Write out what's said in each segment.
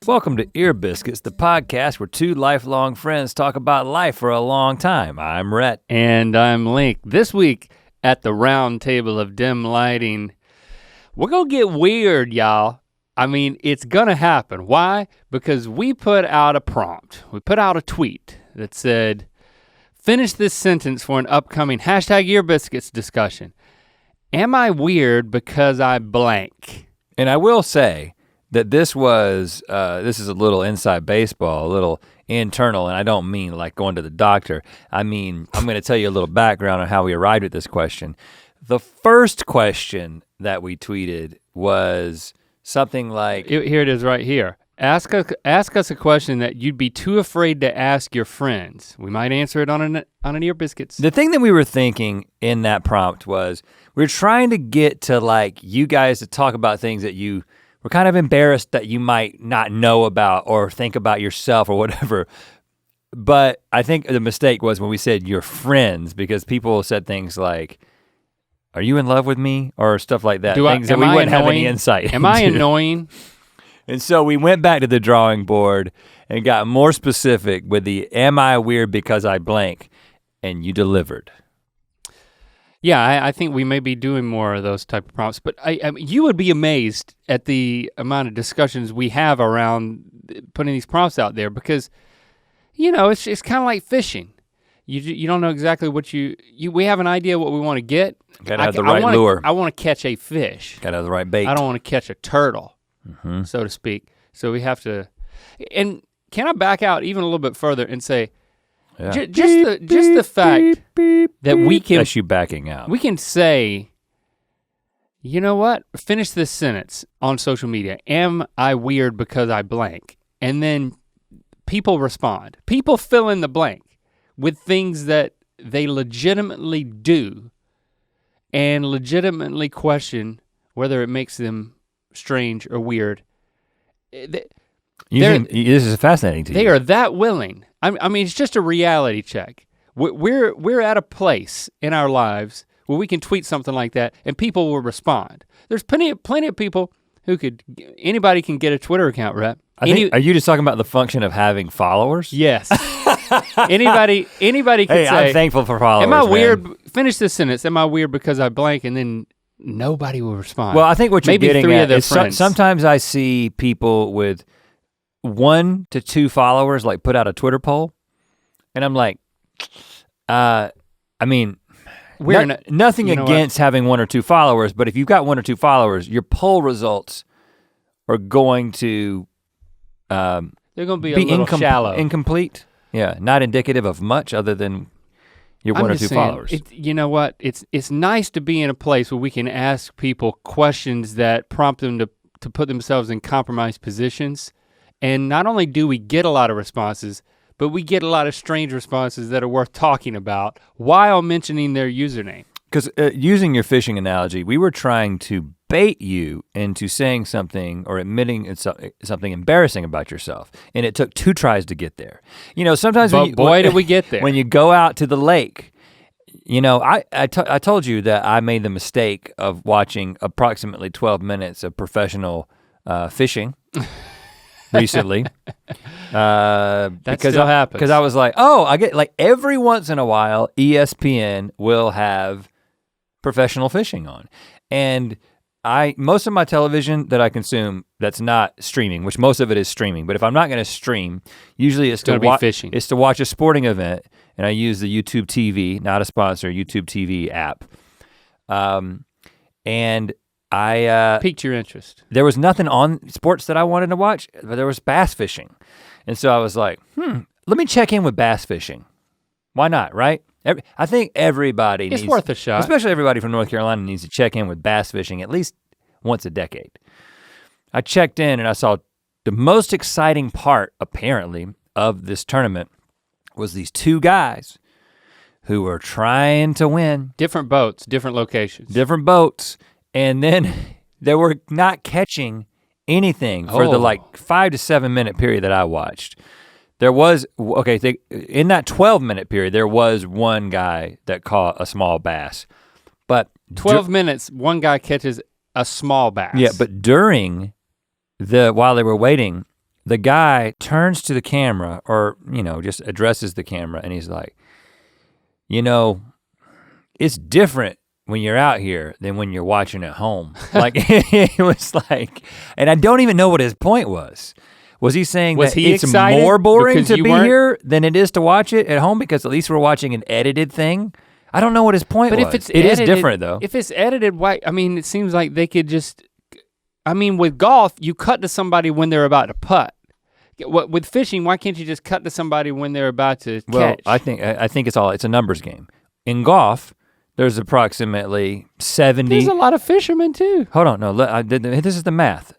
Welcome to Ear Biscuits, the podcast where two lifelong friends talk about life for a long time. I'm Rhett. And I'm Link. This week at the round table of dim lighting, we're gonna get weird, y'all. I mean, it's gonna happen. Why? Because we put out a prompt. We put out a tweet that said, finish this sentence for an upcoming #Ear Biscuits discussion. Am I weird because I blank? And I will say that this is a little inside baseball, a little internal, and I don't mean like going to the doctor. I mean, I'm gonna tell you a little background on how we arrived at this question. The first question that we tweeted was something like— Here it is right here. Ask us a question that you'd be too afraid to ask your friends. We might answer it on an Ear Biscuits. The thing that we were thinking in that prompt was, we were trying to get to like you guys to talk about things that you were kind of embarrassed that you might not know about or think about yourself or whatever. But I think the mistake was when we said your friends, because people said things like, are you in love with me? Or stuff like that, things that we wouldn't have any insight Am I annoying? And so we went back to the drawing board and got more specific with the am I weird because I blank, and you delivered. Yeah, I think we may be doing more of those type of prompts, but I mean, you would be amazed at the amount of discussions we have around putting these prompts out there, because, you know, it's kind of like fishing. You don't know exactly what we have an idea what we want to get. Gotta have the right lure. I want to catch a fish. Gotta have the right bait. I don't want to catch a turtle, so to speak. So we have to, and can I back out even a little bit further and say, yeah. just the fact that we can— That's you backing out. We can say, you know what? Finish this sentence on social media. Am I weird because I blank? And then people respond. People fill in the blank with things that they legitimately do and legitimately question whether it makes them strange or weird. This is fascinating to you. They are that willing. I mean, it's just a reality check. We're at a place in our lives where we can tweet something like that and people will respond. There's plenty of people who anybody can get a Twitter account, right? Are you just talking about the function of having followers? Yes. anybody can say, I'm thankful for followers. Am I weird? Man. Finish this sentence. Am I weird because I blank? And then nobody will respond. Well, I think what you're Maybe getting three at of their is friends. Sometimes I see people with 1 to 2 followers like put out a Twitter poll, and I'm like, I mean, nothing against having 1 or 2 followers, but if you've got 1 or 2 followers, your poll results are going to they're going to be a little shallow, incomplete. Yeah, not indicative of much other than your 1 or 2 followers. You know what? It's nice to be in a place where we can ask people questions that prompt them to put themselves in compromised positions. And not only do we get a lot of responses, but we get a lot of strange responses that are worth talking about while mentioning their username. Because using your fishing analogy, we were trying to bait you into saying something or admitting something embarrassing about yourself. And it took 2 tries to get there. You know, sometimes did we get there. When you go out to the lake, you know, I told you that I made the mistake of watching approximately 12 minutes of professional fishing recently. That still happens. Because I was like, oh, I get like every once in a while, ESPN will have professional fishing on. And most of my television that I consume that's not streaming, which most of it is streaming, but if I'm not gonna stream, usually it's to watch a sporting event, and I use the YouTube TV, not a sponsor, YouTube TV app. And I piqued your interest. There was nothing on sports that I wanted to watch, but there was bass fishing. And so I was like, let me check in with bass fishing. Why not, right? I think everybody it's worth a shot. Especially everybody from North Carolina needs to check in with bass fishing at least once a decade. I checked in and I saw the most exciting part, apparently, of this tournament was these 2 guys who were trying to win. Different boats, different locations. Different boats. And then they were not catching anything for the like 5 to 7 minute period that I watched. There was, in that 12-minute period, there was one guy that caught a small bass. But 12 minutes, one guy catches a small bass. Yeah, but during while they were waiting, the guy turns to the camera or, just addresses the camera and he's like, it's different when you're out here than when you're watching at home. Like it was like, and I don't even know what his point was. Was he saying that it's more boring to be here than it is to watch it at home because at least we're watching an edited thing? I don't know what his point was. But it is different though. If it's edited, why? I mean, it seems like they could just, with golf, you cut to somebody when they're about to putt. With fishing, why can't you just cut to somebody when they're about to catch? Well, I think it's a numbers game. In golf, there's approximately 70. There's a lot of fishermen too. Hold on, no, this is the math.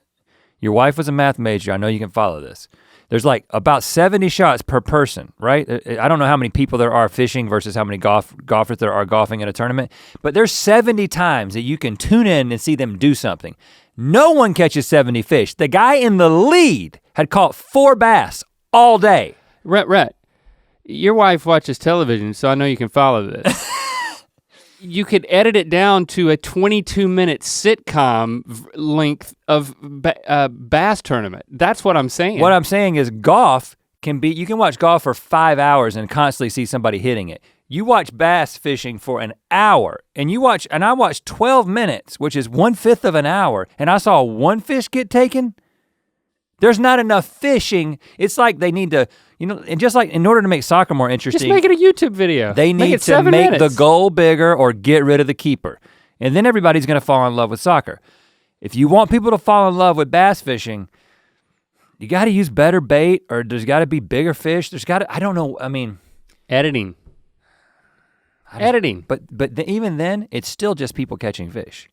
Your wife was a math major, I know you can follow this. There's like about 70 shots per person, right? I don't know how many people there are fishing versus how many golfers there are golfing in a tournament, but there's 70 times that you can tune in and see them do something. No one catches 70 fish. The guy in the lead had caught 4 bass all day. Rhett, your wife watches television, so I know you can follow this. You could edit it down to a 22-minute sitcom length of bass tournament. That's what I'm saying. What I'm saying is golf you can watch golf for 5 hours and constantly see somebody hitting it. You watch bass fishing for an hour and I watched 12 minutes, which is 1/5 of an hour, and I saw 1 fish get taken. There's not enough fishing. It's like they need to, and just like in order to make soccer more interesting. Just make it a YouTube video. They need to make the goal bigger or get rid of the keeper. And then everybody's gonna fall in love with soccer. If you want people to fall in love with bass fishing, you gotta use better bait or there's gotta be bigger fish. I don't know, Editing. But even then, it's still just people catching fish.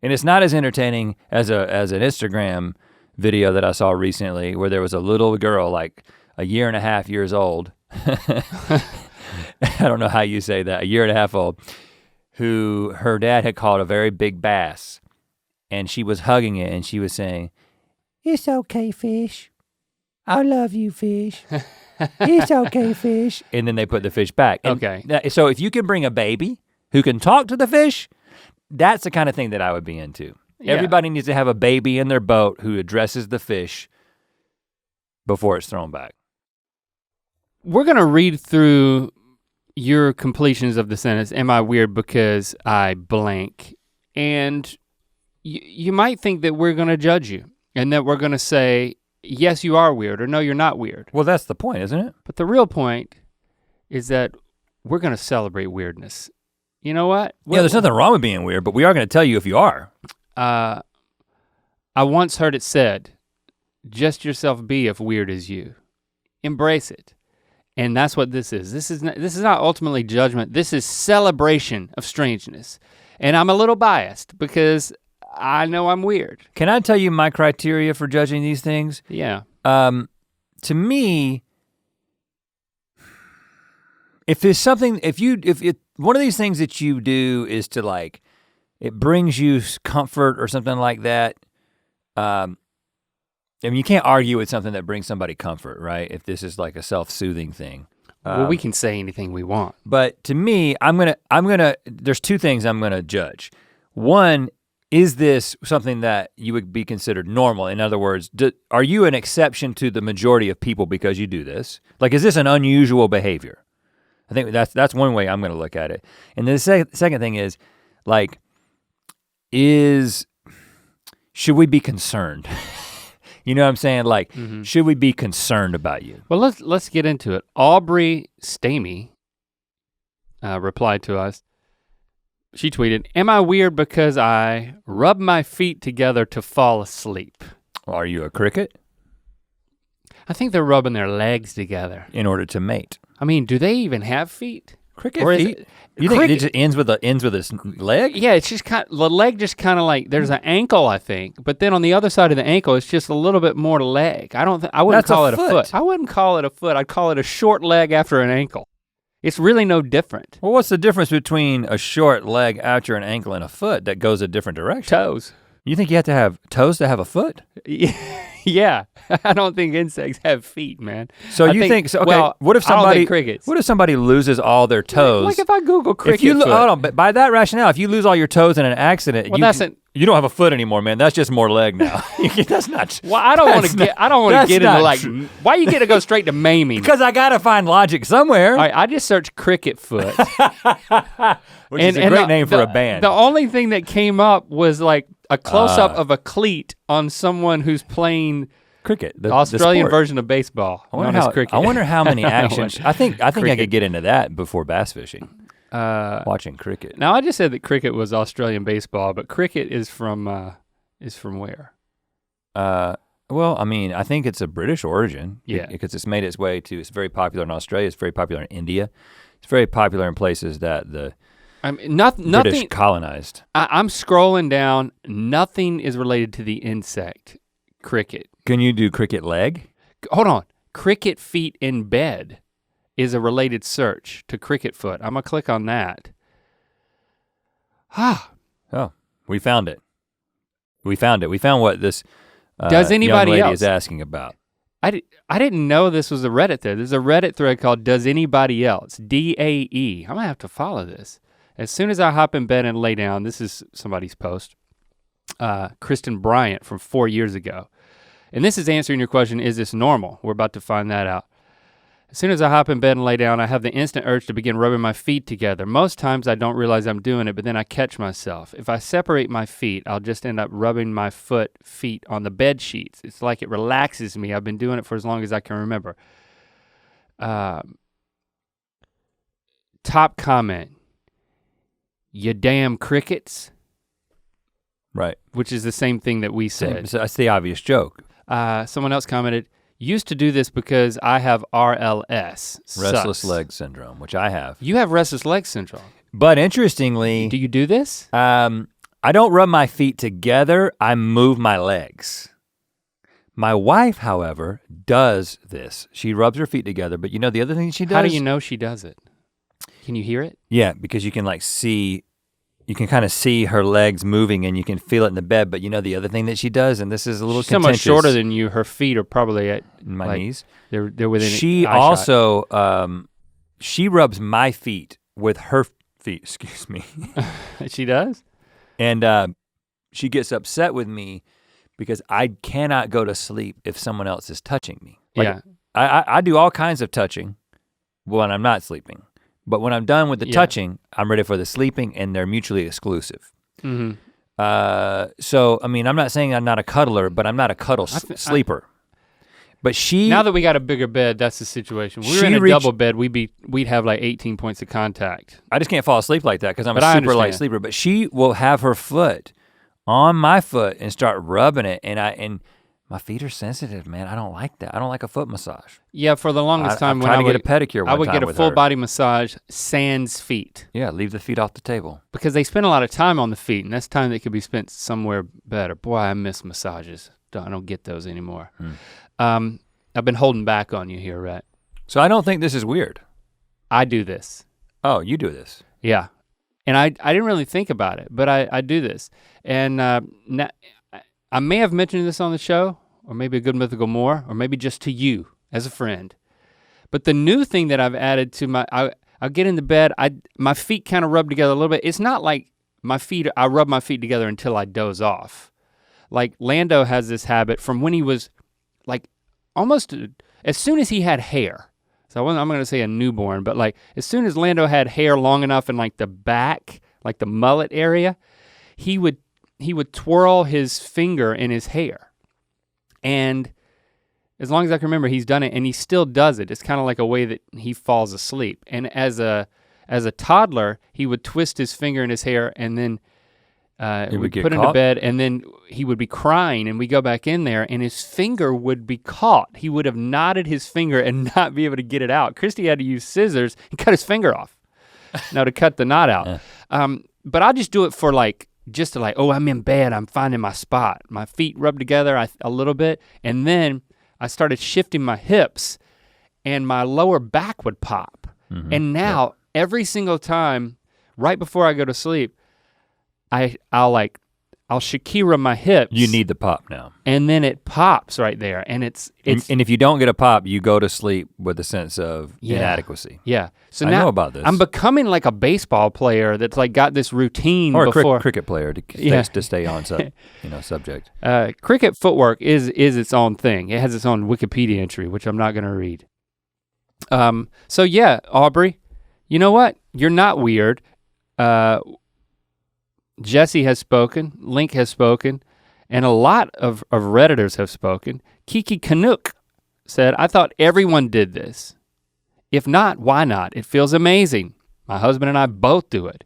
And it's not as entertaining as an Instagram video that I saw recently where there was a little girl like 1.5 years old. I don't know how you say that, 1.5 years old, who her dad had caught a very big bass and she was hugging it and she was saying, "It's okay, fish. I love you, fish. It's okay, fish." And then they put the fish back. And so if you can bring a baby who can talk to the fish, that's the kind of thing that I would be into. Yeah. Everybody needs to have a baby in their boat who addresses the fish before it's thrown back. We're gonna read through your completions of the sentence, am I weird because I blank? And you might think that we're gonna judge you and that we're gonna say, yes, you are weird, or no, you're not weird. Well, that's the point, isn't it? But the real point is that we're gonna celebrate weirdness. You know what? Yeah, there's nothing wrong with being weird, but we are gonna tell you if you are. I once heard it said, just yourself be if weird is you. Embrace it. And that's what this is. This is not ultimately judgment. This is celebration of strangeness. And I'm a little biased because I know I'm weird. Can I tell you my criteria for judging these things? Yeah. To me, if one of these things that you do is to like, it brings you comfort or something like that. You can't argue with something that brings somebody comfort, right? If this is like a self-soothing thing. Well, we can say anything we want. But to me, there's 2 things I'm gonna judge. One, is this something that you would be considered normal? In other words, are you an exception to the majority of people because you do this? Like, is this an unusual behavior? I think that's one way I'm gonna look at it. And then the second thing is, like, should we be concerned? You know what I'm saying? Like, should we be concerned about you? Well, let's get into it. Aubrey Stamey replied to us. She tweeted, "Am I weird because I rub my feet together to fall asleep?" Are you a cricket? I think they're rubbing their legs together. In order to mate. I mean, do they even have feet? Cricket feet? You think it just ends with his leg? Yeah, it's just the leg just kind of like, there's an ankle, I think, but then on the other side of the ankle, it's just a little bit more leg. I wouldn't call it a foot. I wouldn't call it a foot. I'd call it a short leg after an ankle. It's really no different. Well, what's the difference between a short leg after an ankle and a foot that goes a different direction? Toes. You think you have to have toes to have a foot? Yeah, I don't think insects have feet, man. So you think, okay, well, what if somebody loses all their toes? Like if I Google cricket foot. Hold on, but by that rationale, if you lose all your toes in an accident, You don't have a foot anymore, man. That's just more leg now. That's not. Well, I don't want to get into like. Why you get to go straight to maiming? Because I gotta find logic somewhere. All right, I just searched cricket foot, which is a great name for a band. The only thing that came up was like a close up of a cleat on someone who's playing cricket, the Australian version of baseball. I wonder how many actions. I think I could get into that before bass fishing. Watching cricket. Now I just said that cricket was Australian baseball, but cricket is from where? Well, I mean, I think it's a British origin. Yeah. Because it's made its way to. It's very popular in Australia. It's very popular in India. It's very popular in places that the British colonized. I'm scrolling down. Nothing is related to the insect cricket. Can you do cricket leg? Hold on. Cricket feet in bed is a related search to cricket foot. I'm gonna click on that. Oh, we found it. We found what this Does anybody young lady else is asking about. I didn't know this was a Reddit thread. There's a Reddit thread called Does Anybody Else? DAE. I'm gonna have to follow this. As soon as I hop in bed and lay down, this is somebody's post. Kristen Bryant from 4 years ago. And this is answering your question, is this normal? We're about to find that out. As soon as I hop in bed and lay down, I have the instant urge to begin rubbing my feet together. Most times I don't realize I'm doing it, but then I catch myself. If I separate my feet, I'll just end up rubbing my feet on the bed sheets. It's like it relaxes me. I've been doing it for as long as I can remember. Top comment, you damn crickets. Right. Which is the same thing that we said. That's the obvious joke. Someone else commented, used to do this because I have RLS. Restless leg syndrome, which I have. You have restless leg syndrome. But interestingly. Do you do this? I don't rub my feet together, I move my legs. My wife, however, does this. She rubs her feet together, but you know the other thing she does? How do you know she does it? Can you hear it? Yeah, because you can like see, you can kind of see her legs moving and you can feel it in the bed, but you know the other thing that she does, and this is a little She's so much shorter than you, her feet are probably at my knees. They're within She also, she rubs my feet with her feet, excuse me. She does? And she gets upset with me because I cannot go to sleep if someone else is touching me. Like, yeah. I do all kinds of touching when I'm not sleeping. But when I'm done with the touching, I'm ready for the sleeping, and they're mutually exclusive. Mm-hmm. So, I mean, I'm not saying I'm not a cuddler, but I'm not a cuddle sleeper. But now that we got a bigger bed, that's the situation. We were in a double bed, we'd have like 18 points of contact. I just can't fall asleep like that because I'm a super light sleeper. But she will have her foot on my foot and start rubbing it, and my feet are sensitive, man. I don't like that. I don't like a foot massage. Yeah, for the longest time when I would get a pedicure I would get a full body massage, sans feet. Yeah, leave the feet off the table. Because they spend a lot of time on the feet, and that's time that could be spent somewhere better. Boy, I miss massages. I don't get those anymore. I've been holding back on you here, Rhett. So I don't think this is weird. I do this. Oh, you do this. Yeah, and I didn't really think about it, but I do this. And now, I may have mentioned this on the show, or maybe a Good Mythical more, or maybe just to you as a friend. But the new thing that I've added to I'll get into bed, my feet kind of rub together a little bit. It's not like I rub my feet together until I doze off. Like Lando has this habit from when he was like almost, as soon as he had hair. So I'm gonna say a newborn, but like as soon as Lando had hair long enough in like the back, like the mullet area, he would twirl his finger in his hair. And as long as I can remember, he's done it, and he still does it. It's kind of like a way that he falls asleep. And as a toddler, he would twist his finger in his hair, and then we'd put him to bed, and then he would be crying, and we go back in there, and his finger would be caught. He would have knotted his finger and not be able to get it out. Christy had to use scissors and cut his finger off, to cut the knot out. Yeah. But I'll just do it for just to oh, I'm in bed, I'm finding my spot. My feet rub together a little bit, and then I started shifting my hips, and my lower back would pop. Mm-hmm. And now, every single time, right before I go to sleep, I'll I'll Shakira my hips. You need the pop now. And then it pops right there, and it's and if you don't get a pop, you go to sleep with a sense of inadequacy. Yeah. So I now know about this. I'm becoming like a baseball player that's like got this routine or before. a cricket player to stay on subject. Cricket footwork is its own thing. It has its own Wikipedia entry, which I'm not gonna read. So yeah, Aubrey, you know what? You're not weird. Jesse has spoken, Link has spoken, and a lot of Redditors have spoken. Kiki Canuck said, I thought everyone did this. If not, why not? It feels amazing. My husband and I both do it,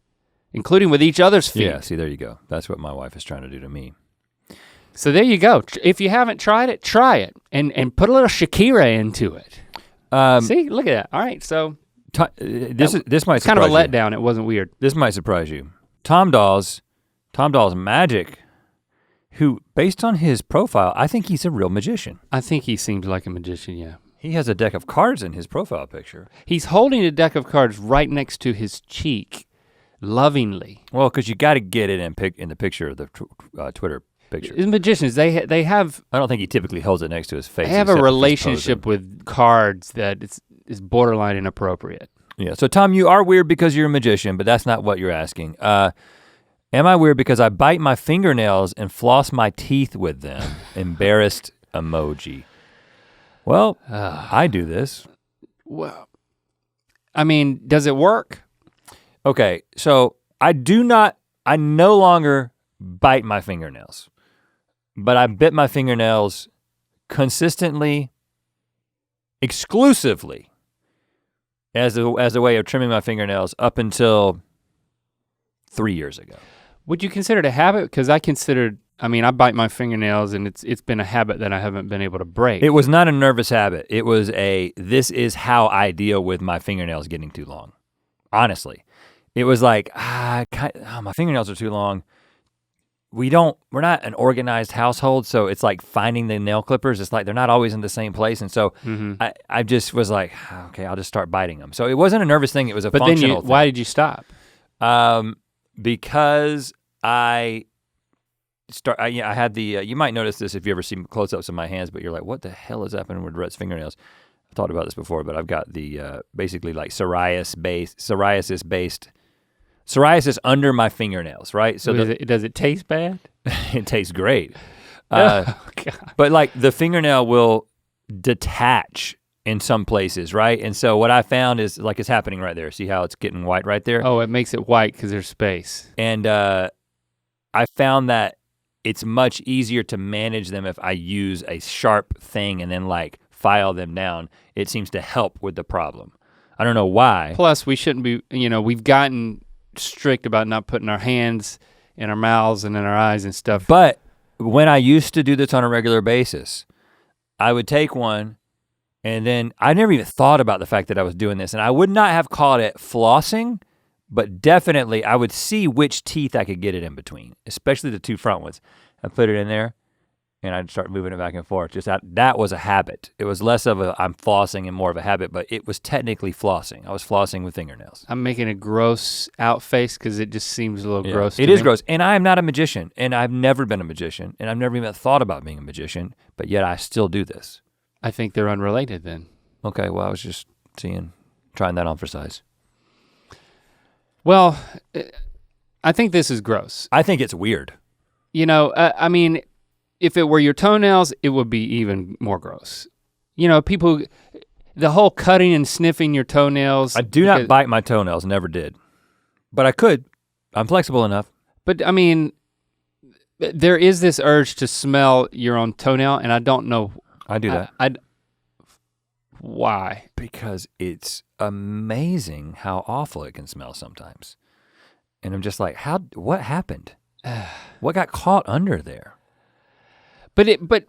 including with each other's feet. Yeah, see, there you go. That's what my wife is trying to do to me. So there you go. If you haven't tried it, try it. And put a little Shakira into it. See, look at that. All right, so. This might surprise kind of a you. letdown, it wasn't weird. This might surprise you. Tom Dawes Magic, who, based on his profile, I think he's a real magician. I think he seems like a magician, yeah. He has a deck of cards in his profile picture. He's holding a deck of cards right next to his cheek, lovingly. Well, because you got to get it in the picture of the Twitter picture. His magicians, they have. I don't think he typically holds it next to his face. They have a relationship with cards that is borderline inappropriate. Yeah, so Tom, you are weird because you're a magician, but that's not what you're asking. Am I weird because I bite my fingernails and floss my teeth with them? Embarrassed emoji. Well, I do this. Well, I mean, does it work? Okay, so I no longer bite my fingernails, but I bit my fingernails consistently, exclusively, as a way of trimming my fingernails up until 3 years ago. Would you consider it a habit? Because I bite my fingernails and it's been a habit that I haven't been able to break. It was not a nervous habit. It was this is how I deal with my fingernails getting too long. Honestly. It was like, my fingernails are too long. We're not an organized household, so it's like finding the nail clippers. It's like they're not always in the same place. And so I just was like, okay, I'll just start biting them. So it wasn't a nervous thing, it was a functional thing. Why did you stop? Because I had the, you might notice this if you ever see close-ups of my hands, but you're like, what the hell is happening with Rhett's fingernails? I talked about this before, but I've got the basically like psoriasis under my fingernails, right? So does it taste bad? It tastes great. Oh, God. But like the fingernail will detach in some places, right? And so what I found is like it's happening right there. See how it's getting white right there? Oh, it makes it white because there's space. And I found that it's much easier to manage them if I use a sharp thing and then like file them down. It seems to help with the problem. I don't know why. Plus we shouldn't be, we've gotten strict about not putting our hands in our mouths and in our eyes and stuff. But when I used to do this on a regular basis, I would take one and then I never even thought about the fact that I was doing this, and I would not have called it flossing, but definitely I would see which teeth I could get it in between, especially the two front ones. I put it in there and I'd start moving it back and forth. Just that was a habit. It was less of a I'm flossing and more of a habit, but it was technically flossing. I was flossing with fingernails. I'm making a gross out face because it just seems a little gross to me. It is gross, and I am not a magician, and I've never been a magician, and I've never even thought about being a magician, but yet I still do this. I think they're unrelated then. Okay, well I was just trying that on for size. Well, I think this is gross. I think it's weird. I mean, if it were your toenails, it would be even more gross. People, the whole cutting and sniffing your toenails. I do not bite my toenails, never did. But I could, I'm flexible enough. But I mean, there is this urge to smell your own toenail, and I don't know. I do that. Why? Because it's amazing how awful it can smell sometimes. And I'm just like, what happened? What got caught under there? But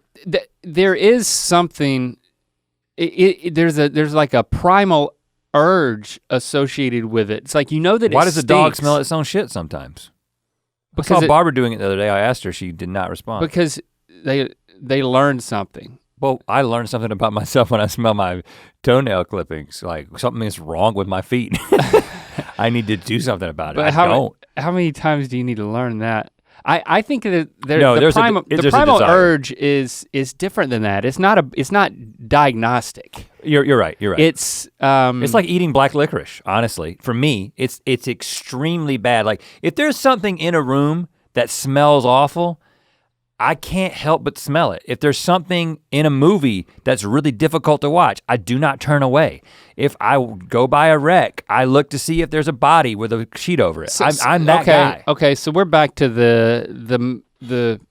there is something, there's like a primal urge associated with it. It's like that Why does a dog smell its own shit sometimes? Because I saw Barbara doing it the other day. I asked her, she did not respond. Because they learned something. Well, I learned something about myself when I smell my toenail clippings. Like something is wrong with my feet. I need to do something about it. But how many times do you need to learn that? I think that No, the there's a primal desire. urge is different than that. It's not diagnostic. You're right. It's like eating black licorice, honestly. For me, it's extremely bad. Like if there's something in a room that smells awful, I can't help but smell it. If there's something in a movie that's really difficult to watch, I do not turn away. If I go by a wreck, I look to see if there's a body with a sheet over it. I'm that guy. Okay, so we're back to the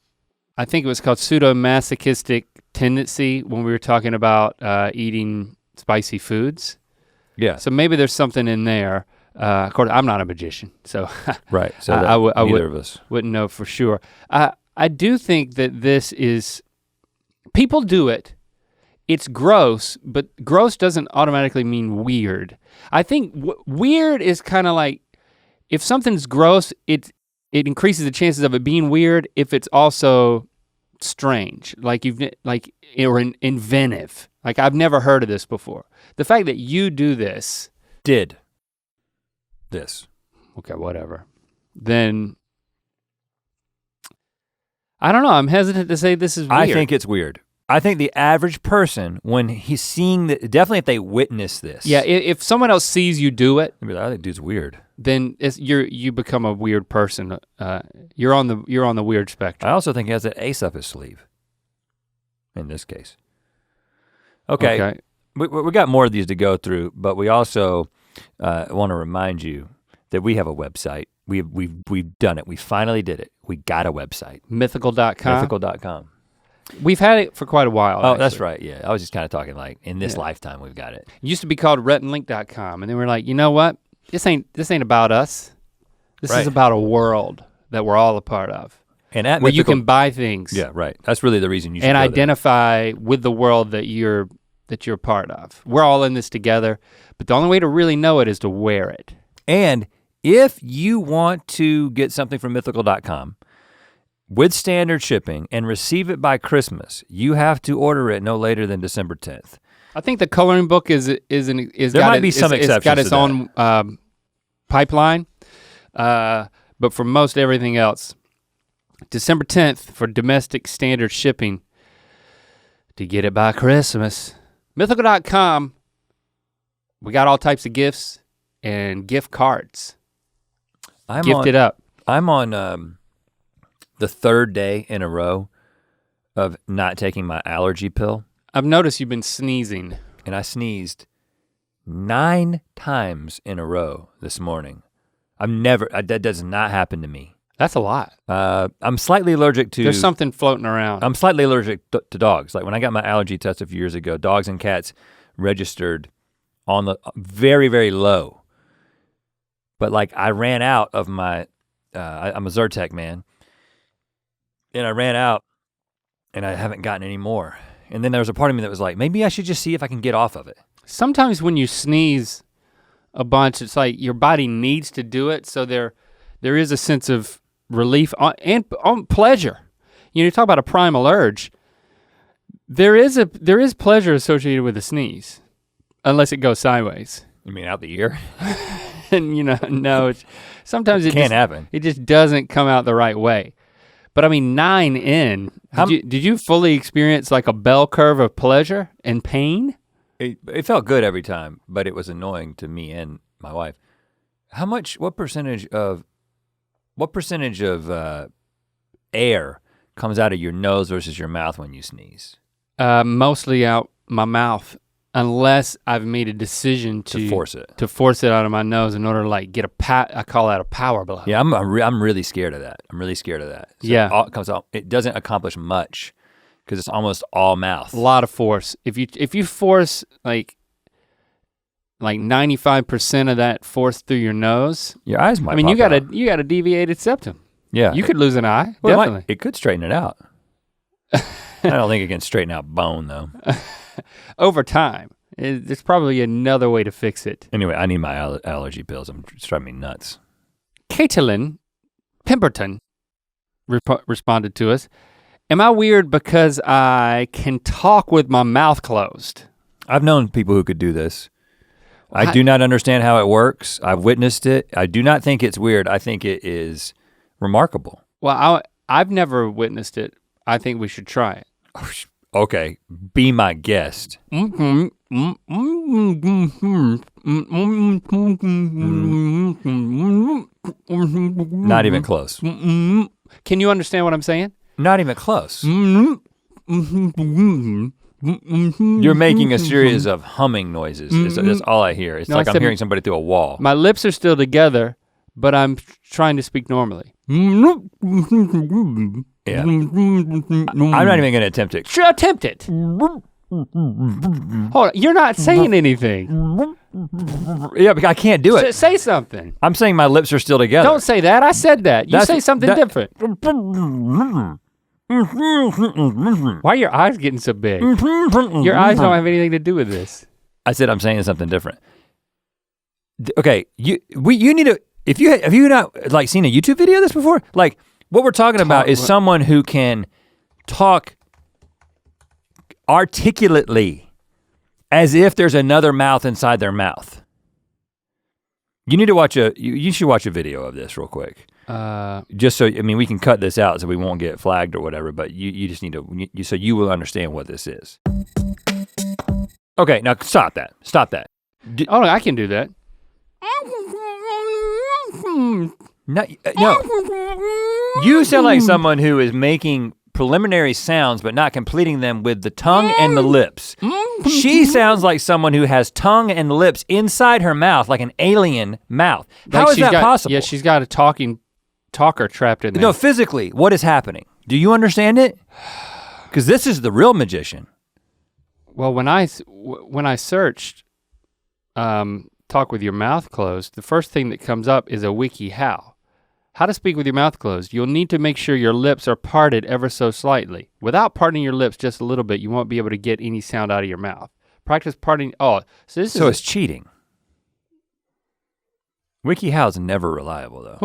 I think it was called pseudomasochistic tendency when we were talking about eating spicy foods. Yeah. So maybe there's something in there. Of course, I'm not a magician, so right. So neither of us wouldn't know for sure. I do think that this is, people do it. It's gross, but gross doesn't automatically mean weird. I think weird is kind of like, if something's gross, it increases the chances of it being weird if it's also strange, or inventive. Like I've never heard of this before. The fact that you do this. Did this. Okay, whatever. Then, I don't know, I'm hesitant to say this is weird. I think it's weird. I think the average person, when he's seeing definitely if they witness this. Yeah, if someone else sees you do it, I think dude's weird. Then you become a weird person. You're on the weird spectrum. I also think he has an ace up his sleeve. In this case. Okay. We got more of these to go through, but we also want to remind you that we have a website. We've done it. We finally did it. We got a website. Mythical.com. Mythical.com. We've had it for quite a while. Oh, actually. That's right. Yeah, I was just kind of talking like in this lifetime we've got it. It used to be called rhettandlink.com, and then we're like, you know what? This ain't about us. This is about a world that we're all a part of. And at where Mythical, you can buy things. Yeah, right. That's really the reason you should and go identify with the world that you're a part of. We're all in this together, but the only way to really know it is to wear it. And if you want to get something from mythical.com with standard shipping and receive it by Christmas, you have to order it no later than December 10th. I think the coloring book is there got might be some exceptions. It's got its to own pipeline, but for most everything else, December 10th for domestic standard shipping to get it by Christmas. Mythical.com, we got all types of gifts and gift cards. Gifted up. I'm on the third day in a row of not taking my allergy pill. I've noticed you've been sneezing. And I sneezed 9 times in a row this morning. That does not happen to me. That's a lot. I'm slightly allergic to. There's something floating around. I'm slightly allergic to dogs. Like when I got my allergy test a few years ago, dogs and cats registered on the very, very low. But like I ran out of my, I'm a Zyrtec man. And I ran out and I haven't gotten any more. And then there was a part of me that was like, maybe I should just see if I can get off of it. Sometimes when you sneeze a bunch, it's like your body needs to do it. So there is a sense of relief and pleasure. You talk about a primal urge. There is pleasure associated with a sneeze, unless it goes sideways. You mean out the ear? And no, sometimes it can't happen. It just doesn't come out the right way. But I mean, 9 in, did you fully experience like a bell curve of pleasure and pain? It felt good every time, but it was annoying to me and my wife. What percentage of air comes out of your nose versus your mouth when you sneeze? Mostly out my mouth, unless I've made a decision to force it. To force it out of my nose in order to like get I call that a power blow. Yeah, I'm really scared of that. So yeah. It comes out, it doesn't accomplish much because it's almost all mouth. A lot of force. If you force like 95% of that force through your nose, your eyes might. I mean, you got a deviated septum. Yeah, you could lose an eye. Well, definitely, it could straighten it out. I don't think it can straighten out bone though. Over time, there's probably another way to fix it. Anyway, I need my allergy pills. It's driving me nuts. Caitlin Pemberton responded to us. Am I weird because I can talk with my mouth closed? I've known people who could do this. I do not understand how it works. I've witnessed it. I do not think it's weird. I think it is remarkable. Well, I've never witnessed it. I think we should try it. Okay, be my guest. Not even close. Can you understand what I'm saying? Not even close. You're making a series of humming noises. That's all I hear. It's like I'm hearing somebody through a wall. My lips are still together, but I'm trying to speak normally. Yeah. I'm not even gonna attempt it. Sure, attempt it. Hold on, you're not saying anything. Yeah, but I can't do it. Say something. I'm saying my lips are still together. Don't say that, I said that. You say something different. Why are your eyes getting so big? Your eyes don't have anything to do with this. I said I'm saying something different. Okay, you need to, have you not like seen a YouTube video of this before? Like what we're talking about is someone who can talk articulately as if there's another mouth inside their mouth. You need to you should watch a video of this real quick. Just so, I mean, we can cut this out so we won't get flagged or whatever, but you just need to, so you will understand what this is. Okay, now stop that. Oh, I can do that. No, you sound like someone who is making preliminary sounds but not completing them with the tongue and the lips. She sounds like someone who has tongue and lips inside her mouth, like an alien mouth. How is that possible? Yeah, she's got a talker trapped in there. No, physically, what is happening? Do you understand it? Because this is the real magician. Well, when I searched talk with your mouth closed, the first thing that comes up is a wiki how. How to speak with your mouth closed. You'll need to make sure your lips are parted ever so slightly. Without parting your lips just a little bit, you won't be able to get any sound out of your mouth. Practice parting, so it's cheating. WikiHow's never reliable though.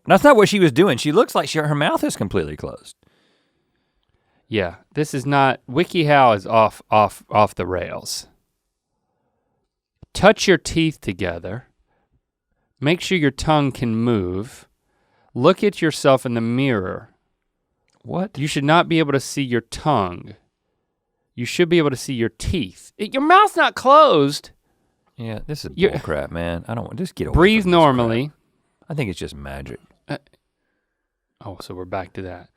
That's not what she was doing. She looks like her mouth is completely closed. Yeah, this is not, WikiHow is off the rails. Touch your teeth together. Make sure your tongue can move. Look at yourself in the mirror. What? You should not be able to see your tongue. You should be able to see your teeth. Your mouth's not closed. Yeah, this is bullcrap, man. I don't want, just get away breathe from normally. I think it's just magic. So we're back to that.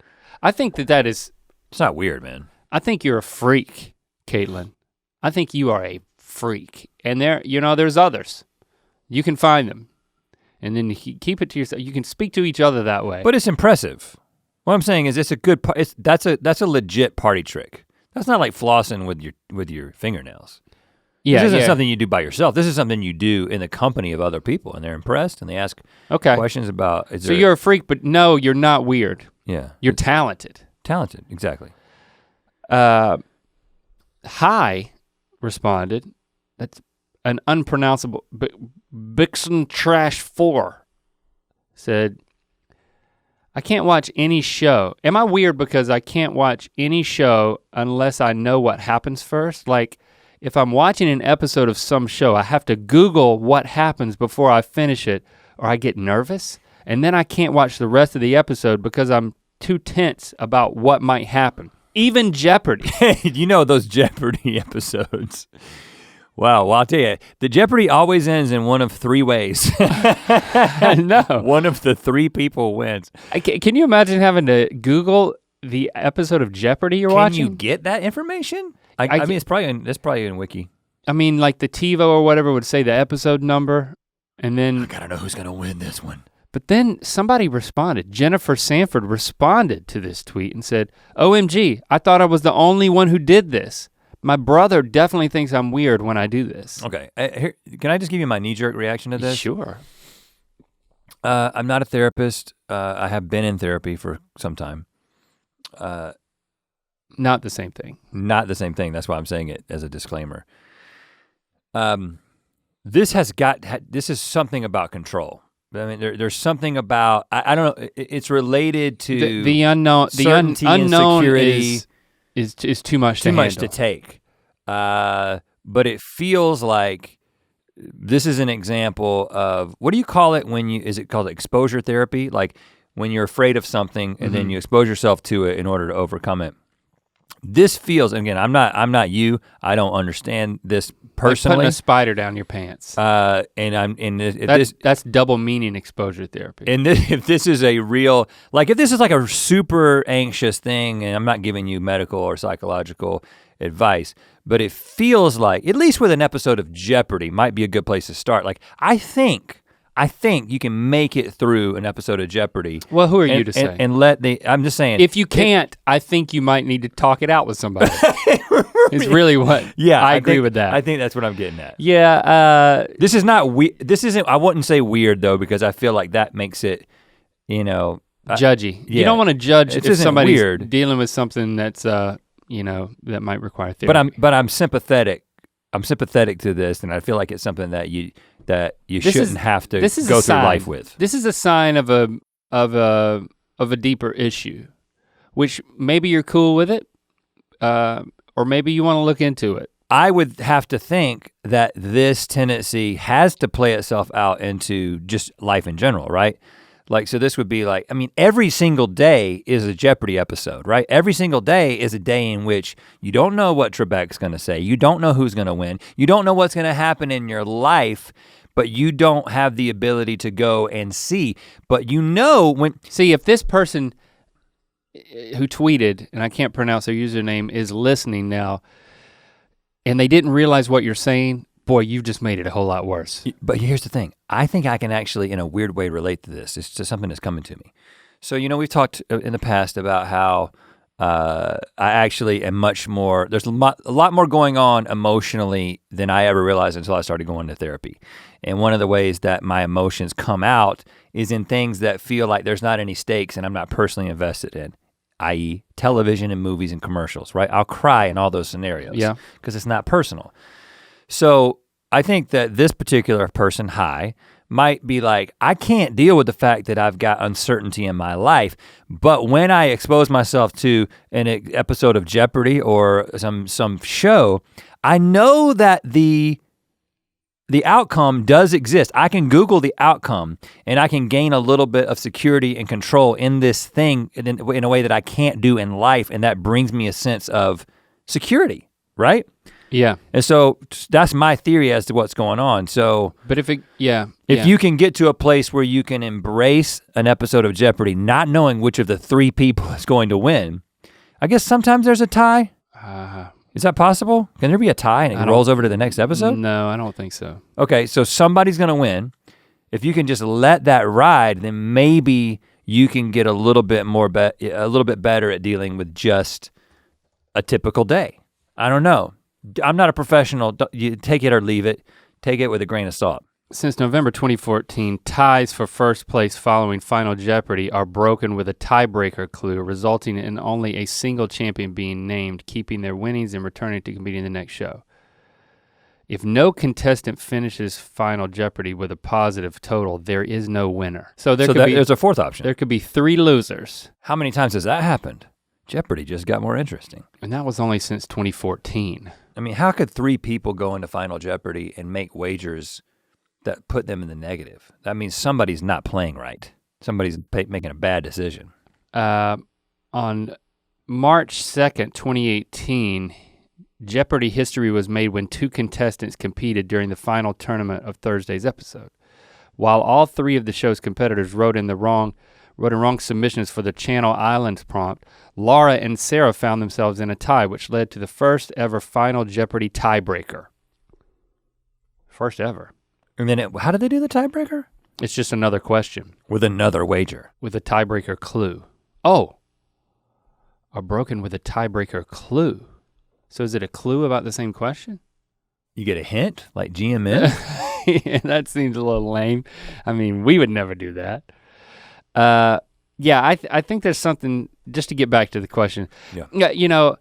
I think that is, it's not weird, man. I think you're a freak, Caitlin. I think you are a freak. And there's others. You can find them. And then you keep it to yourself. You can speak to each other that way. But it's impressive. What I'm saying is it's a good, that's a legit party trick. That's not like flossing with your fingernails. Yeah, this isn't something you do by yourself. This is something you do in the company of other people, and they're impressed and they ask questions about. So you're a freak, but no, you're not weird. Yeah. You're talented. Talented, exactly. Hi responded. That's an unpronounceable. Bixen Trash 4 said, I can't watch any show. Am I weird because I can't watch any show unless I know what happens first? Like, if I'm watching an episode of some show, I have to Google what happens before I finish it, or I get nervous, and then I can't watch the rest of the episode because I'm too tense about what might happen. Even Jeopardy. You know those Jeopardy episodes. Wow, well I'll tell you, the Jeopardy always ends in one of three ways. No. One of the three people wins. Can you imagine having to Google the episode of Jeopardy you're watching? Can you get that information? I mean, it's probably in Wiki. I mean, like the TiVo or whatever would say the episode number, and then— I gotta know who's gonna win this one. But then somebody responded. Jennifer Sanford responded to this tweet and said, OMG, I thought I was the only one who did this. My brother definitely thinks I'm weird when I do this. Okay, here, can I just give you my knee-jerk reaction to this? Sure. I'm not a therapist. I have been in therapy for some time. Not the same thing. Not the same thing. That's why I'm saying it as a disclaimer. This is something about control. I mean, there's something about, I don't know, it's related to the unknown. Certainty The unknown and security is too much to handle. Too much to take. But it feels like this is an example of, what do you call it when is it called exposure therapy? Like when you're afraid of something and then you expose yourself to it in order to overcome it. This feels, and again, I'm not you, I don't understand this personally. Like putting a spider down your pants. That's double meaning exposure therapy. And if this is a real, like if this is like a super anxious thing, and I'm not giving you medical or psychological advice, but it feels like, at least with an episode of Jeopardy, might be a good place to start. Like I think you can make it through an episode of Jeopardy. Well, who are you to say? And I'm just saying. If you can't, I think you might need to talk it out with somebody. It's really what, I agree with that. I think that's what I'm getting at. Yeah. This is not this isn't, I wouldn't say weird though, because I feel like that makes it, judgy. Yeah. You don't want to judge if somebody's weird. Dealing with something that's, that might require therapy. But I'm sympathetic. I'm sympathetic to this, and I feel like it's something that you shouldn't have to go through life with. This is a sign of a deeper issue, which maybe you're cool with it, or maybe you want to look into it. I would have to think that this tendency has to play itself out into just life in general, right? Like, so this would be like, I mean, every single day is a Jeopardy episode, right? Every single day is a day in which you don't know what Trebek's gonna say. You don't know who's gonna win. You don't know what's gonna happen in your life, but you don't have the ability to go and see. But See, if this person who tweeted, and I can't pronounce their username, is listening now, and they didn't realize what you're saying, boy, you've just made it a whole lot worse. But here's the thing. I think I can actually, in a weird way, relate to this. It's just something that's coming to me. So, we've talked in the past about how I actually am much more, there's a lot more going on emotionally than I ever realized until I started going to therapy. And one of the ways that my emotions come out is in things that feel like there's not any stakes and I'm not personally invested in, i.e. television and movies and commercials, right? I'll cry in all those scenarios because it's not personal. So I think that this particular person, might be like, I can't deal with the fact that I've got uncertainty in my life, but when I expose myself to an episode of Jeopardy or some show, I know that the outcome does exist. I can Google the outcome and I can gain a little bit of security and control in this thing in a way that I can't do in life, and that brings me a sense of security, right? Yeah. And so that's my theory as to what's going on. So, but if you can get to a place where you can embrace an episode of Jeopardy, not knowing which of the three people is going to win, I guess sometimes there's a tie. Is that possible? Can there be a tie and it rolls over to the next episode? No, I don't think so. Okay, so somebody's gonna win. If you can just let that ride, then maybe you can get a little bit better at dealing with just a typical day. I don't know. I'm not a professional. You take it or leave it. Take it with a grain of salt. Since November 2014, ties for first place following Final Jeopardy are broken with a tiebreaker clue, resulting in only a single champion being named, keeping their winnings and returning to competing in the next show. If no contestant finishes Final Jeopardy with a positive total, there is no winner. So there's a fourth option. There could be 3 losers. How many times has that happened? Jeopardy just got more interesting. And that was only since 2014. I mean, how could 3 people go into Final Jeopardy and make wagers that put them in the negative? That means somebody's not playing right. Somebody's making a bad decision. On March 2nd, 2018, Jeopardy history was made when 2 contestants competed during the final tournament of Thursday's episode. While all 3 of the show's competitors wrote in wrong submissions for the Channel Islands prompt, Laura and Sarah found themselves in a tie, which led to the first ever Final Jeopardy tiebreaker. First ever. And then how did they do the tiebreaker? It's just another question. With another wager. With a tiebreaker clue. Oh, are broken with a tiebreaker clue. So is it a clue about the same question? You get a hint, like GMN? Yeah, that seems a little lame. I mean, we would never do that. I think there's something, just to get back to the question. Yeah.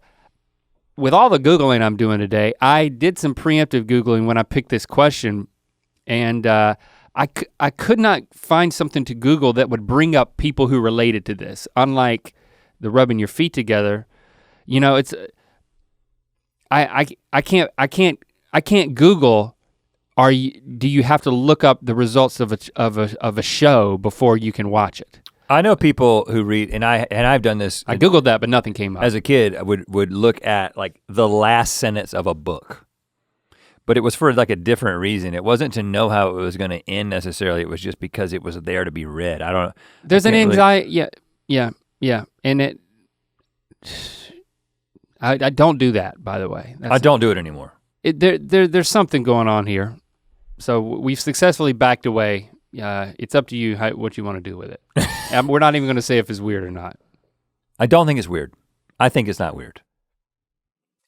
With all the Googling I'm doing today, I did some preemptive Googling when I picked this question, and I could not find something to Google that would bring up people who related to this. Unlike the rubbing your feet together, it's I can't Google do you have to look up the results of a show before you can watch it? I know people who read, and I've done this. I Googled that, but nothing came up. As a kid, I would look at like the last sentence of a book. But it was for like a different reason. It wasn't to know how it was gonna end necessarily. It was just because it was there to be read. I don't. There's an anxiety, yeah. And I don't do that, by the way. I don't do it anymore. There's something going on here. So we've successfully backed away. It's up to you what you want to do with it. We're not even gonna say if it's weird or not. I don't think it's weird. I think it's not weird.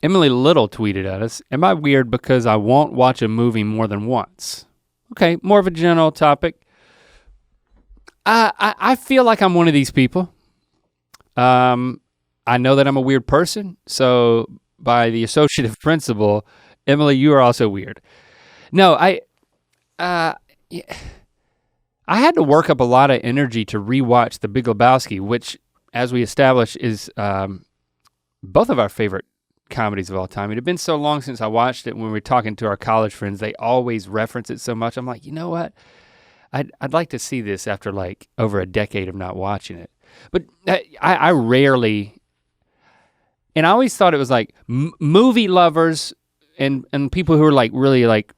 Emily Little tweeted at us, am I weird because I won't watch a movie more than once? Okay, more of a general topic. I feel like I'm one of these people. I know that I'm a weird person, so by the associative principle, Emily, you are also weird. No, I had to work up a lot of energy to rewatch The Big Lebowski, which, as we established, is both of our favorite comedies of all time. It had been so long since I watched it. When we were talking to our college friends, they always reference it so much. I'm like, you know what? I'd like to see this after like over a decade of not watching it. But I rarely, and I always thought it was like movie lovers and people who are like really like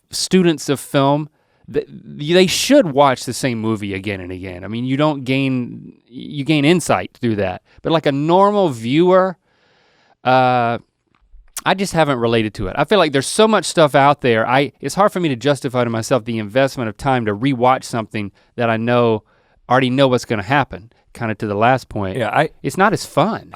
students of film, they should watch the same movie again and again. I mean, you gain insight through that. But like a normal viewer, I just haven't related to it. I feel like there's so much stuff out there. It's hard for me to justify to myself the investment of time to rewatch something that I already know what's gonna happen. Kind of to the last point. Yeah, it's not as fun.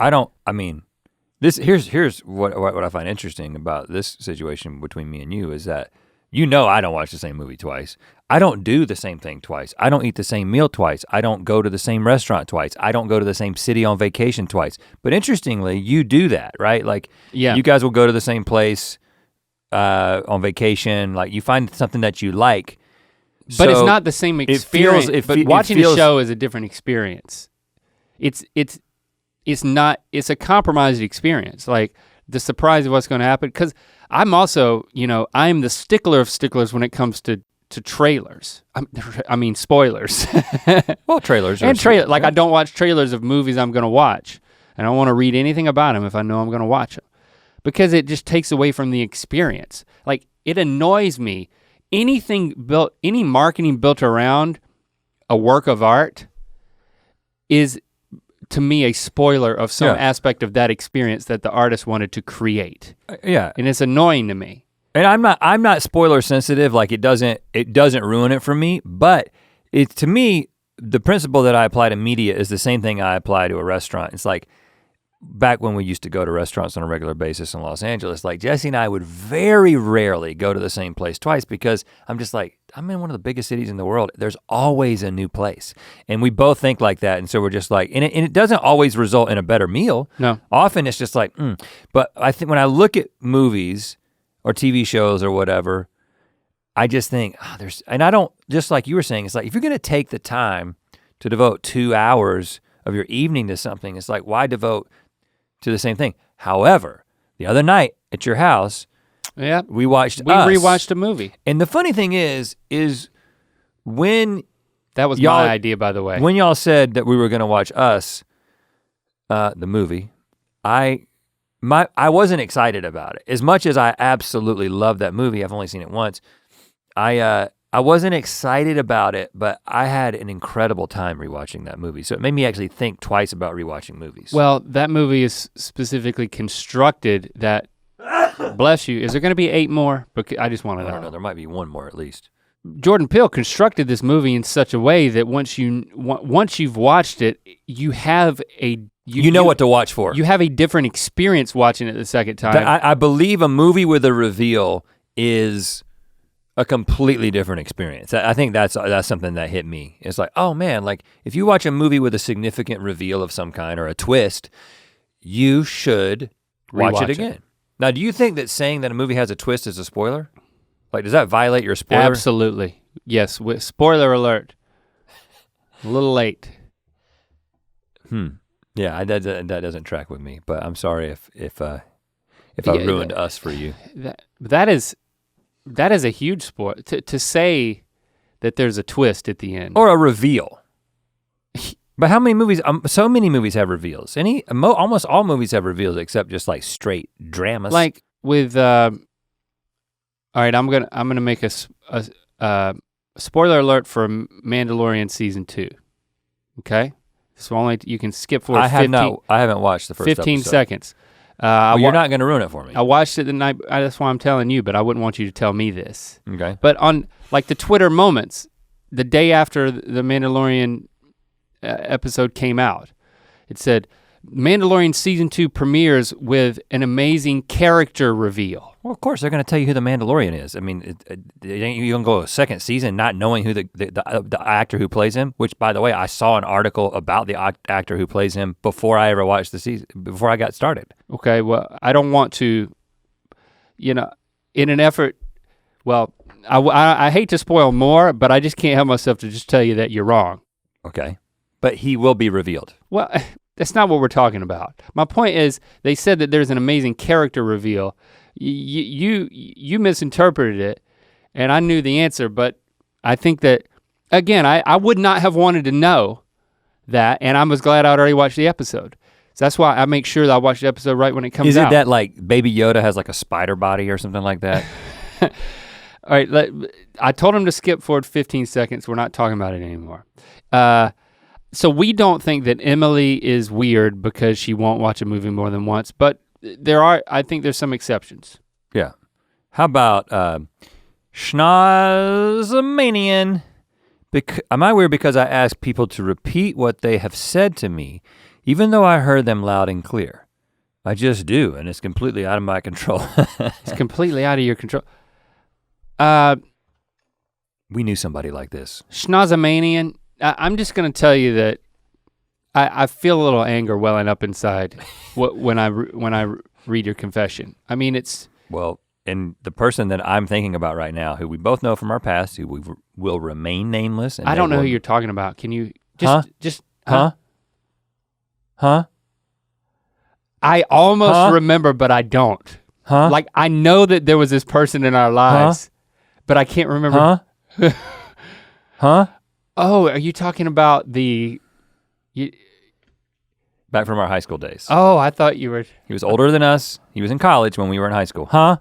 Here's what I find interesting about this situation between me and you is that I don't watch the same movie twice. I don't do the same thing twice. I don't eat the same meal twice. I don't go to the same restaurant twice. I don't go to the same city on vacation twice. But interestingly, you do that, right? Like, you guys will go to the same place on vacation. Like, you find something that you like. But it's not the same experience. But watching a show is a different experience. It's a compromised experience. Like the surprise of what's gonna happen. Because I'm also, I'm the stickler of sticklers when it comes to trailers. I mean spoilers. Well, trailers. I don't watch trailers of movies I'm gonna watch. And I don't wanna read anything about them if I know I'm gonna watch them. Because it just takes away from the experience. Like it annoys me. Any marketing built around a work of art is to me a spoiler of some aspect of that experience that the artist wanted to create. Yeah. And it's annoying to me. And I'm not spoiler sensitive, like it doesn't ruin it for me, but to me, the principle that I apply to media is the same thing I apply to a restaurant. It's like back when we used to go to restaurants on a regular basis in Los Angeles, like Jesse and I would very rarely go to the same place twice because I'm just like, I'm in one of the biggest cities in the world. There's always a new place. And we both think like that. And so we're just like, and it doesn't always result in a better meal. No. Often it's just like, But I think when I look at movies or TV shows or whatever, I just think, and I don't, just like you were saying, it's like, if you're gonna take the time to devote 2 hours of your evening to something, it's like, why devote to the same thing? However, the other night at your house, we rewatched a movie. And the funny thing is when that was my idea, by the way. When y'all said that we were gonna watch Us, the movie, I wasn't excited about it. As much as I absolutely love that movie, I've only seen it once. I wasn't excited about it, but I had an incredible time rewatching that movie. So it made me actually think twice about rewatching movies. Well, that movie is specifically constructed that, bless you, is there gonna be 8 more? Because I just wanna know. I don't know, there might be 1 more at least. Jordan Peele constructed this movie in such a way that once you've watched it, you have you know what to watch for. You have a different experience watching it the second time. I believe a movie with a reveal is a completely different experience. I think that's something that hit me. It's like, oh man, like if you watch a movie with a significant reveal of some kind or a twist, you should watch it again. Now, do you think that saying that a movie has a twist is a spoiler? Like, does that violate your spoiler? Absolutely, yes, spoiler alert. A little late. Yeah, that doesn't track with me, but I'm sorry if I ruined Us for you. That is, That is a huge spoiler. To say that there's a twist at the end. Or a reveal. But how many movies, so many movies have reveals. Almost all movies have reveals except just like straight dramas. Like with, all right, I'm gonna make a spoiler alert for Mandalorian season 2, okay? So only, you can skip forward I haven't watched the first 15 episode. seconds. You're not gonna ruin it for me. I watched it the night, that's why I'm telling you, but I wouldn't want you to tell me this. Okay. But on like the Twitter moments, the day after the Mandalorian episode came out, it said, Mandalorian season 2 premieres with an amazing character reveal. Well, of course they're gonna tell you who the Mandalorian is. I mean, you can go a second season not knowing who the actor who plays him, which by the way, I saw an article about the actor who plays him before I ever watched the season, before I got started. Okay, well, I don't want to, in an effort, well, I hate to spoil more, but I just can't help myself to just tell you that you're wrong. Okay, but he will be revealed. Well, that's not what we're talking about. My point is, they said that there's an amazing character reveal. You misinterpreted it, and I knew the answer, but I think that, again, I would not have wanted to know that, and I was glad I'd already watched the episode. So that's why I make sure that I watch the episode right when it comes out. Is it that like Baby Yoda has like a spider body or something like that? All right, I told him to skip forward 15 seconds. We're not talking about it anymore. So we don't think that Emily is weird because she won't watch a movie more than once, but I think there's some exceptions. Yeah. How about Schnozamanian? Am I weird because I ask people to repeat what they have said to me, even though I heard them loud and clear? I just do, and it's completely out of my control. It's completely out of your control. We knew somebody like this. Schnozamanian, I'm just gonna tell you that I feel a little anger welling up inside when I read your confession. I mean, it's... Well, and the person that I'm thinking about right now, who we both know from our past, who will remain nameless. And I don't know who you're talking about. Can you just... Huh? I almost remember, but I don't. Huh? Like, I know that there was this person in our lives, but I can't remember. Huh? Oh, are you talking about Back from our high school days. Oh, I thought you were... He was older than us. He was in college when we were in high school. Huh?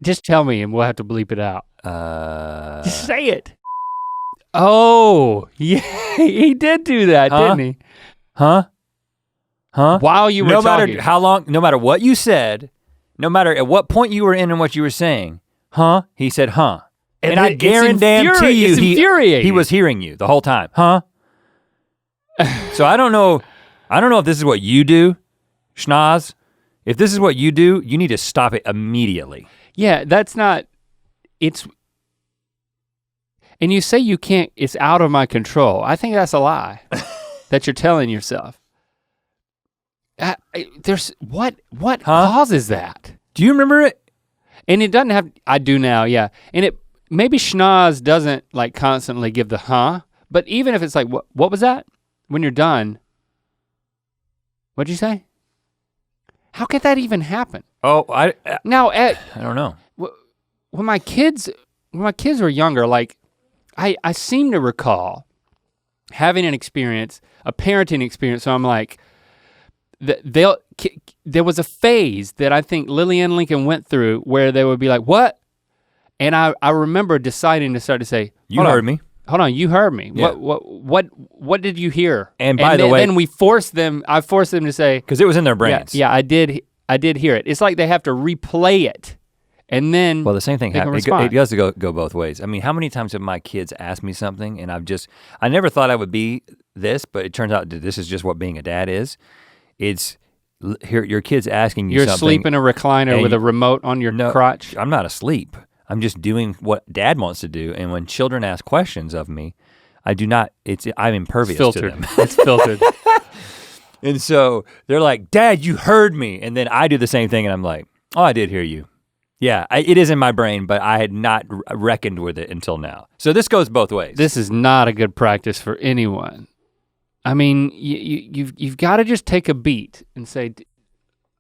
Just tell me and we'll have to bleep it out. Just say it. Oh, yeah, he did do that, didn't he? Huh? While you were talking. No matter how long, no matter what you said, no matter at what point you were in and what you were saying, he said, And I guarantee you he was hearing you the whole time. So I don't know if this is what you do, Schnoz. If this is what you do, you need to stop it immediately. Yeah, that's not, and you say you can't, it's out of my control. I think that's a lie that you're telling yourself. What causes that? Do you remember it? And it doesn't have, I do now, yeah. And maybe Schnoz doesn't like constantly give the but even if it's like, what was that? When you're done, what'd you say? How could that even happen? Oh, I don't know. When my kids were younger, like I seem to recall having an experience, a parenting experience, so I'm like, there was a phase that I think Lily and Lincoln went through where they would be like, what? And I remember deciding to start to say, you heard me. Hold on, you heard me. Yeah. What did you hear? And by the way, then I forced them to say, because it was in their brains. Yeah, I did hear it. It's like they have to replay it, and then well, the same thing happens. It does go both ways. I mean, how many times have my kids asked me something, and I never thought I would be this, but it turns out that this is just what being a dad is. It's your kids asking you something. You're asleep in a recliner with a remote on your crotch. I'm not asleep. I'm just doing what dad wants to do, and when children ask questions of me, I'm impervious to them. It's filtered. And so they're like, Dad, you heard me. And then I do the same thing and I'm like, oh, I did hear you. Yeah, it is in my brain, but I had not reckoned with it until now. So this goes both ways. This is not a good practice for anyone. I mean, you've got to just take a beat and say,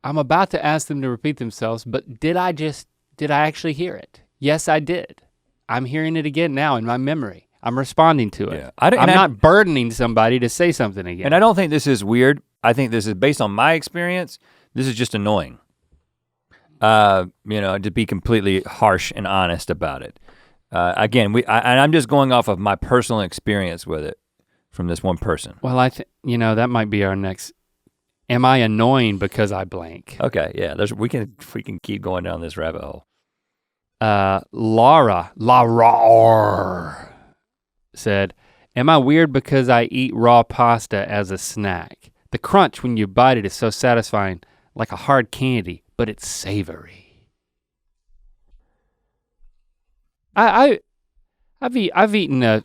I'm about to ask them to repeat themselves, but did I just did I actually hear it? Yes, I did. I'm hearing it again now in my memory. I'm responding to it. Yeah. I'm not burdening somebody to say something again. And I don't think this is weird. I think this is based on my experience. This is just annoying. To be completely harsh and honest about it. Again, and I'm just going off of my personal experience with it from this one person. Well, I think that might be our next. Am I annoying because I blank? Okay, yeah. We can keep going down this rabbit hole. Laura said, "Am I weird because I eat raw pasta as a snack? The crunch when you bite it is so satisfying, like a hard candy, but it's savory." I've eaten a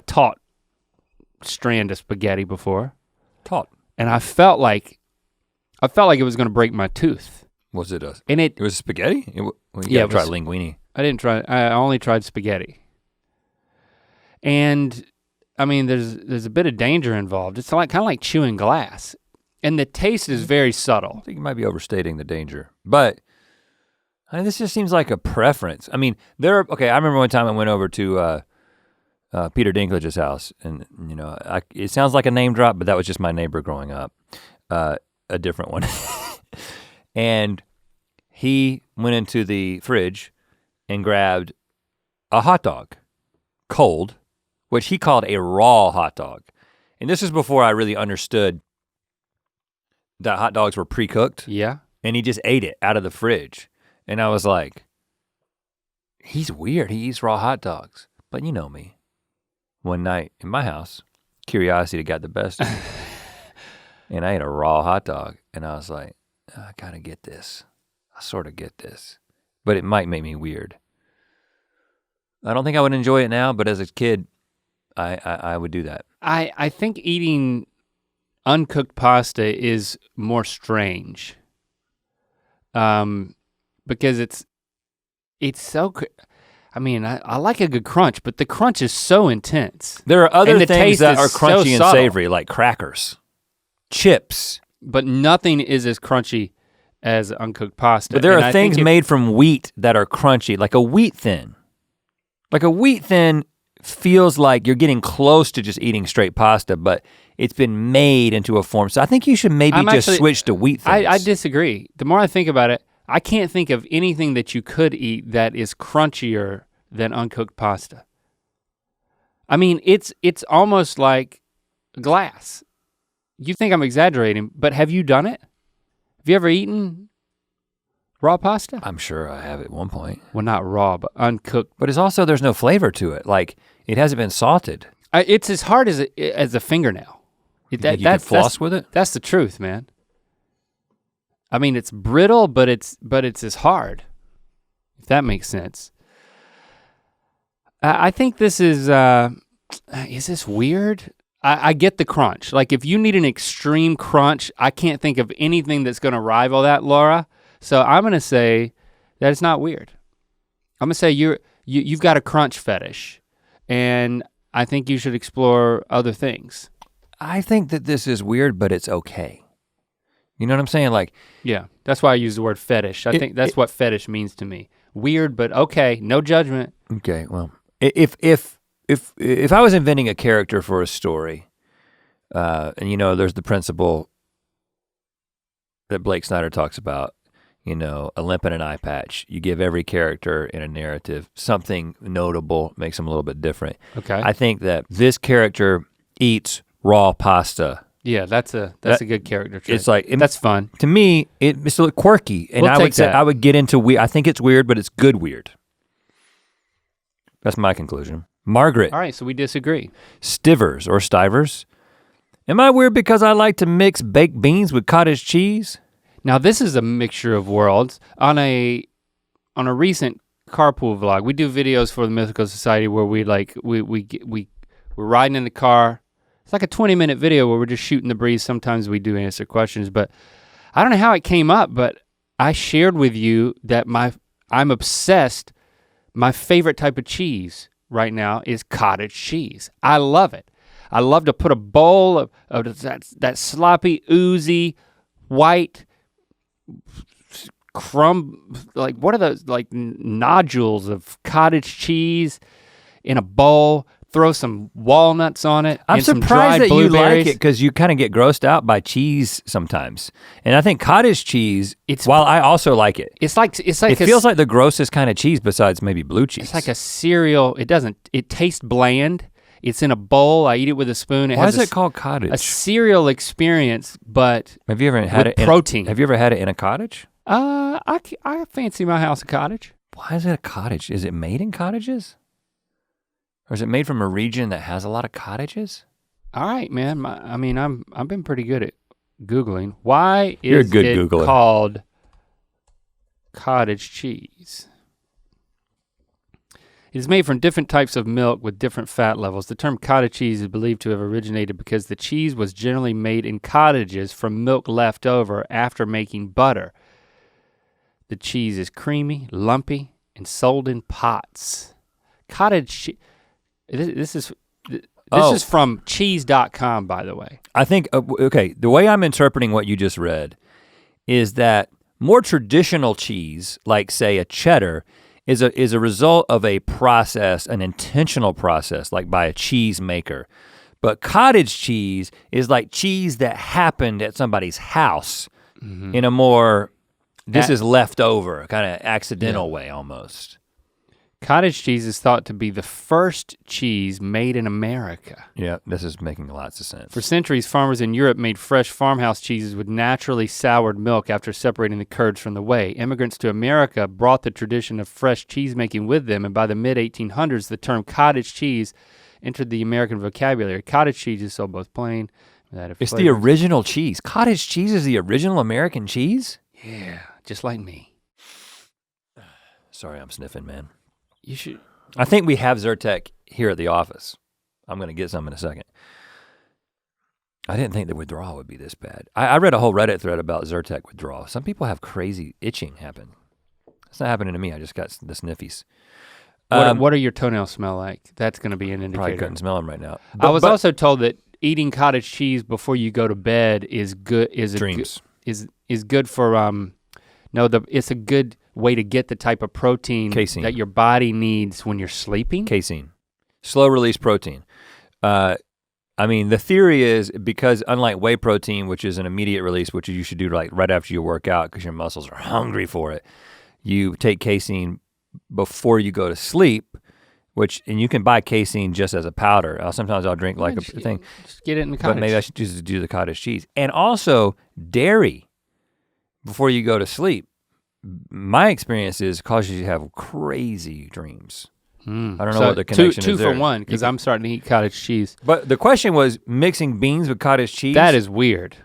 taut strand of spaghetti before. Taut. And I felt like it was gonna break my tooth. Was it a? And it was spaghetti. You yeah, try linguine. I didn't try. I only tried spaghetti. And I mean, there's a bit of danger involved. It's kind of like chewing glass, and the taste is very subtle. I think you might be overstating the danger, but this just seems like a preference. I mean, okay. I remember one time I went over to Peter Dinklage's house, and it sounds like a name drop, but that was just my neighbor growing up, a different one. And he went into the fridge and grabbed a hot dog, cold, which he called a raw hot dog. And this is before I really understood that hot dogs were pre-cooked. Yeah. And he just ate it out of the fridge. And I was like, he's weird, he eats raw hot dogs. But you know me. One night in my house, curiosity got the best of me. And I ate a raw hot dog, and I was like, I gotta get this. I sort of get this, but it might make me weird. I don't think I would enjoy it now, but as a kid, I would do that. I think eating uncooked pasta is more strange. Because it's so, I mean, I like a good crunch, but the crunch is so intense. There are other things that are crunchy and subtle. savory, like crackers, chips. But nothing is as crunchy as uncooked pasta. But there are things made from wheat that are crunchy, like a wheat thin. Like a wheat thin feels like you're getting close to just eating straight pasta, but it's been made into a form. So I think you should maybe switch to wheat thins. I disagree. The more I think about it, I can't think of anything that you could eat that is crunchier than uncooked pasta. I mean, it's almost like glass. You think I'm exaggerating, but have you done it? Have you ever eaten raw pasta? I'm sure I have at one point. Well, not raw, but uncooked. But it's also, there's no flavor to it. Like, it hasn't been salted. It's as hard as a fingernail. You can floss with it? That's the truth, man. I mean, it's brittle, but it's as hard, if that makes sense. I think this is this weird? I get the crunch. Like if you need an extreme crunch, I can't think of anything that's gonna rival that, Laura. So I'm gonna say that it's not weird. I'm gonna say you've got a crunch fetish, and I think you should explore other things. I think that this is weird, but it's okay. You know what I'm saying? Like, yeah, that's why I use the word fetish. I think that's what fetish means to me. Weird, but okay, no judgment. Okay, well, if I was inventing a character for a story, and there's the principle that Blake Snyder talks about, a limp and an eye patch. You give every character in a narrative something notable, makes them a little bit different. Okay. I think that this character eats raw pasta. Yeah, that's a good character trait. It's like that's fun. To me, it's a little quirky, and I would get into weird. I think it's weird, but it's good weird. That's my conclusion. Margaret. All right, so we disagree. Stivers or Stivers. Am I weird because I like to mix baked beans with cottage cheese? Now this is a mixture of worlds. On a recent carpool vlog, we do videos for the Mythical Society where we're riding in the car. It's like a 20-minute video where we're just shooting the breeze. Sometimes we do answer questions, but I don't know how it came up, but I shared with you that I'm obsessed. My favorite type of cheese right now is cottage cheese. I love it. I love to put a bowl of that sloppy, oozy, white, what are those, like nodules of cottage cheese in a bowl, throw some walnuts on it, I'm and some surprised dried that you blueberries. like it because you kind of get grossed out by cheese sometimes. And I think cottage cheese, while I also like it. It's like it feels like the grossest kind of cheese besides maybe blue cheese. It's like a cereal. It tastes bland. It's in a bowl. I eat it with a spoon. Why is it called cottage? A cereal experience, but have you ever had it protein? Have you ever had it in a cottage? I fancy my house a cottage. Why is it a cottage? Is it made in cottages? Or is it made from a region that has a lot of cottages? All right, man. I've been pretty good at Googling. Why You're is a good it Googler. called cottage cheese? It is made from different types of milk with different fat levels. The term cottage cheese is believed to have originated because the cheese was generally made in cottages from milk left over after making butter. The cheese is creamy, lumpy, and sold in pots. Cottage cheese. This is from cheese.com, by the way. I think, okay, the way I'm interpreting what you just read is that more traditional cheese, like say a cheddar, is a result of a process, an intentional process, like by a cheese maker. But cottage cheese is like cheese that happened at somebody's house in a more, this is leftover, kind of accidental way almost. Cottage cheese is thought to be the first cheese made in America. Yeah, this is making lots of sense. For centuries, farmers in Europe made fresh farmhouse cheeses with naturally soured milk after separating the curds from the whey. Immigrants to America brought the tradition of fresh cheese making with them, and by the mid-1800s, the term cottage cheese entered the American vocabulary. Cottage cheese is sold both plain and added It's flavors. the original cheese. Cottage cheese is the original American cheese? Yeah, just like me. Sorry, I'm sniffing, man. You should. I think we have Zyrtec here at the office. I'm gonna get some in a second. I didn't think the withdrawal would be this bad. I read a whole Reddit thread about Zyrtec withdrawal. Some people have crazy itching happen. It's not happening to me, I just got the sniffies. What are your toenails smell like? That's gonna be an indicator. Probably couldn't smell them right now. I was also told that eating cottage cheese before you go to bed is good. Dreams. Is good for it's a good way to get the type of protein casein that your body needs when you're sleeping. Casein, slow release protein. I mean, the theory is because unlike whey protein, which is an immediate release, which you should do like right after you work out because your muscles are hungry for it, you take casein before you go to sleep, and you can buy casein just as a powder. Sometimes I'll drink like a thing. Just get it in the cottage. But maybe I should just do the cottage cheese. And also dairy before you go to sleep. My experience is causes you to have crazy dreams. I don't know what the connection is two there. for one, because I'm starting to eat cottage cheese. But the question was mixing beans with cottage cheese. That is weird.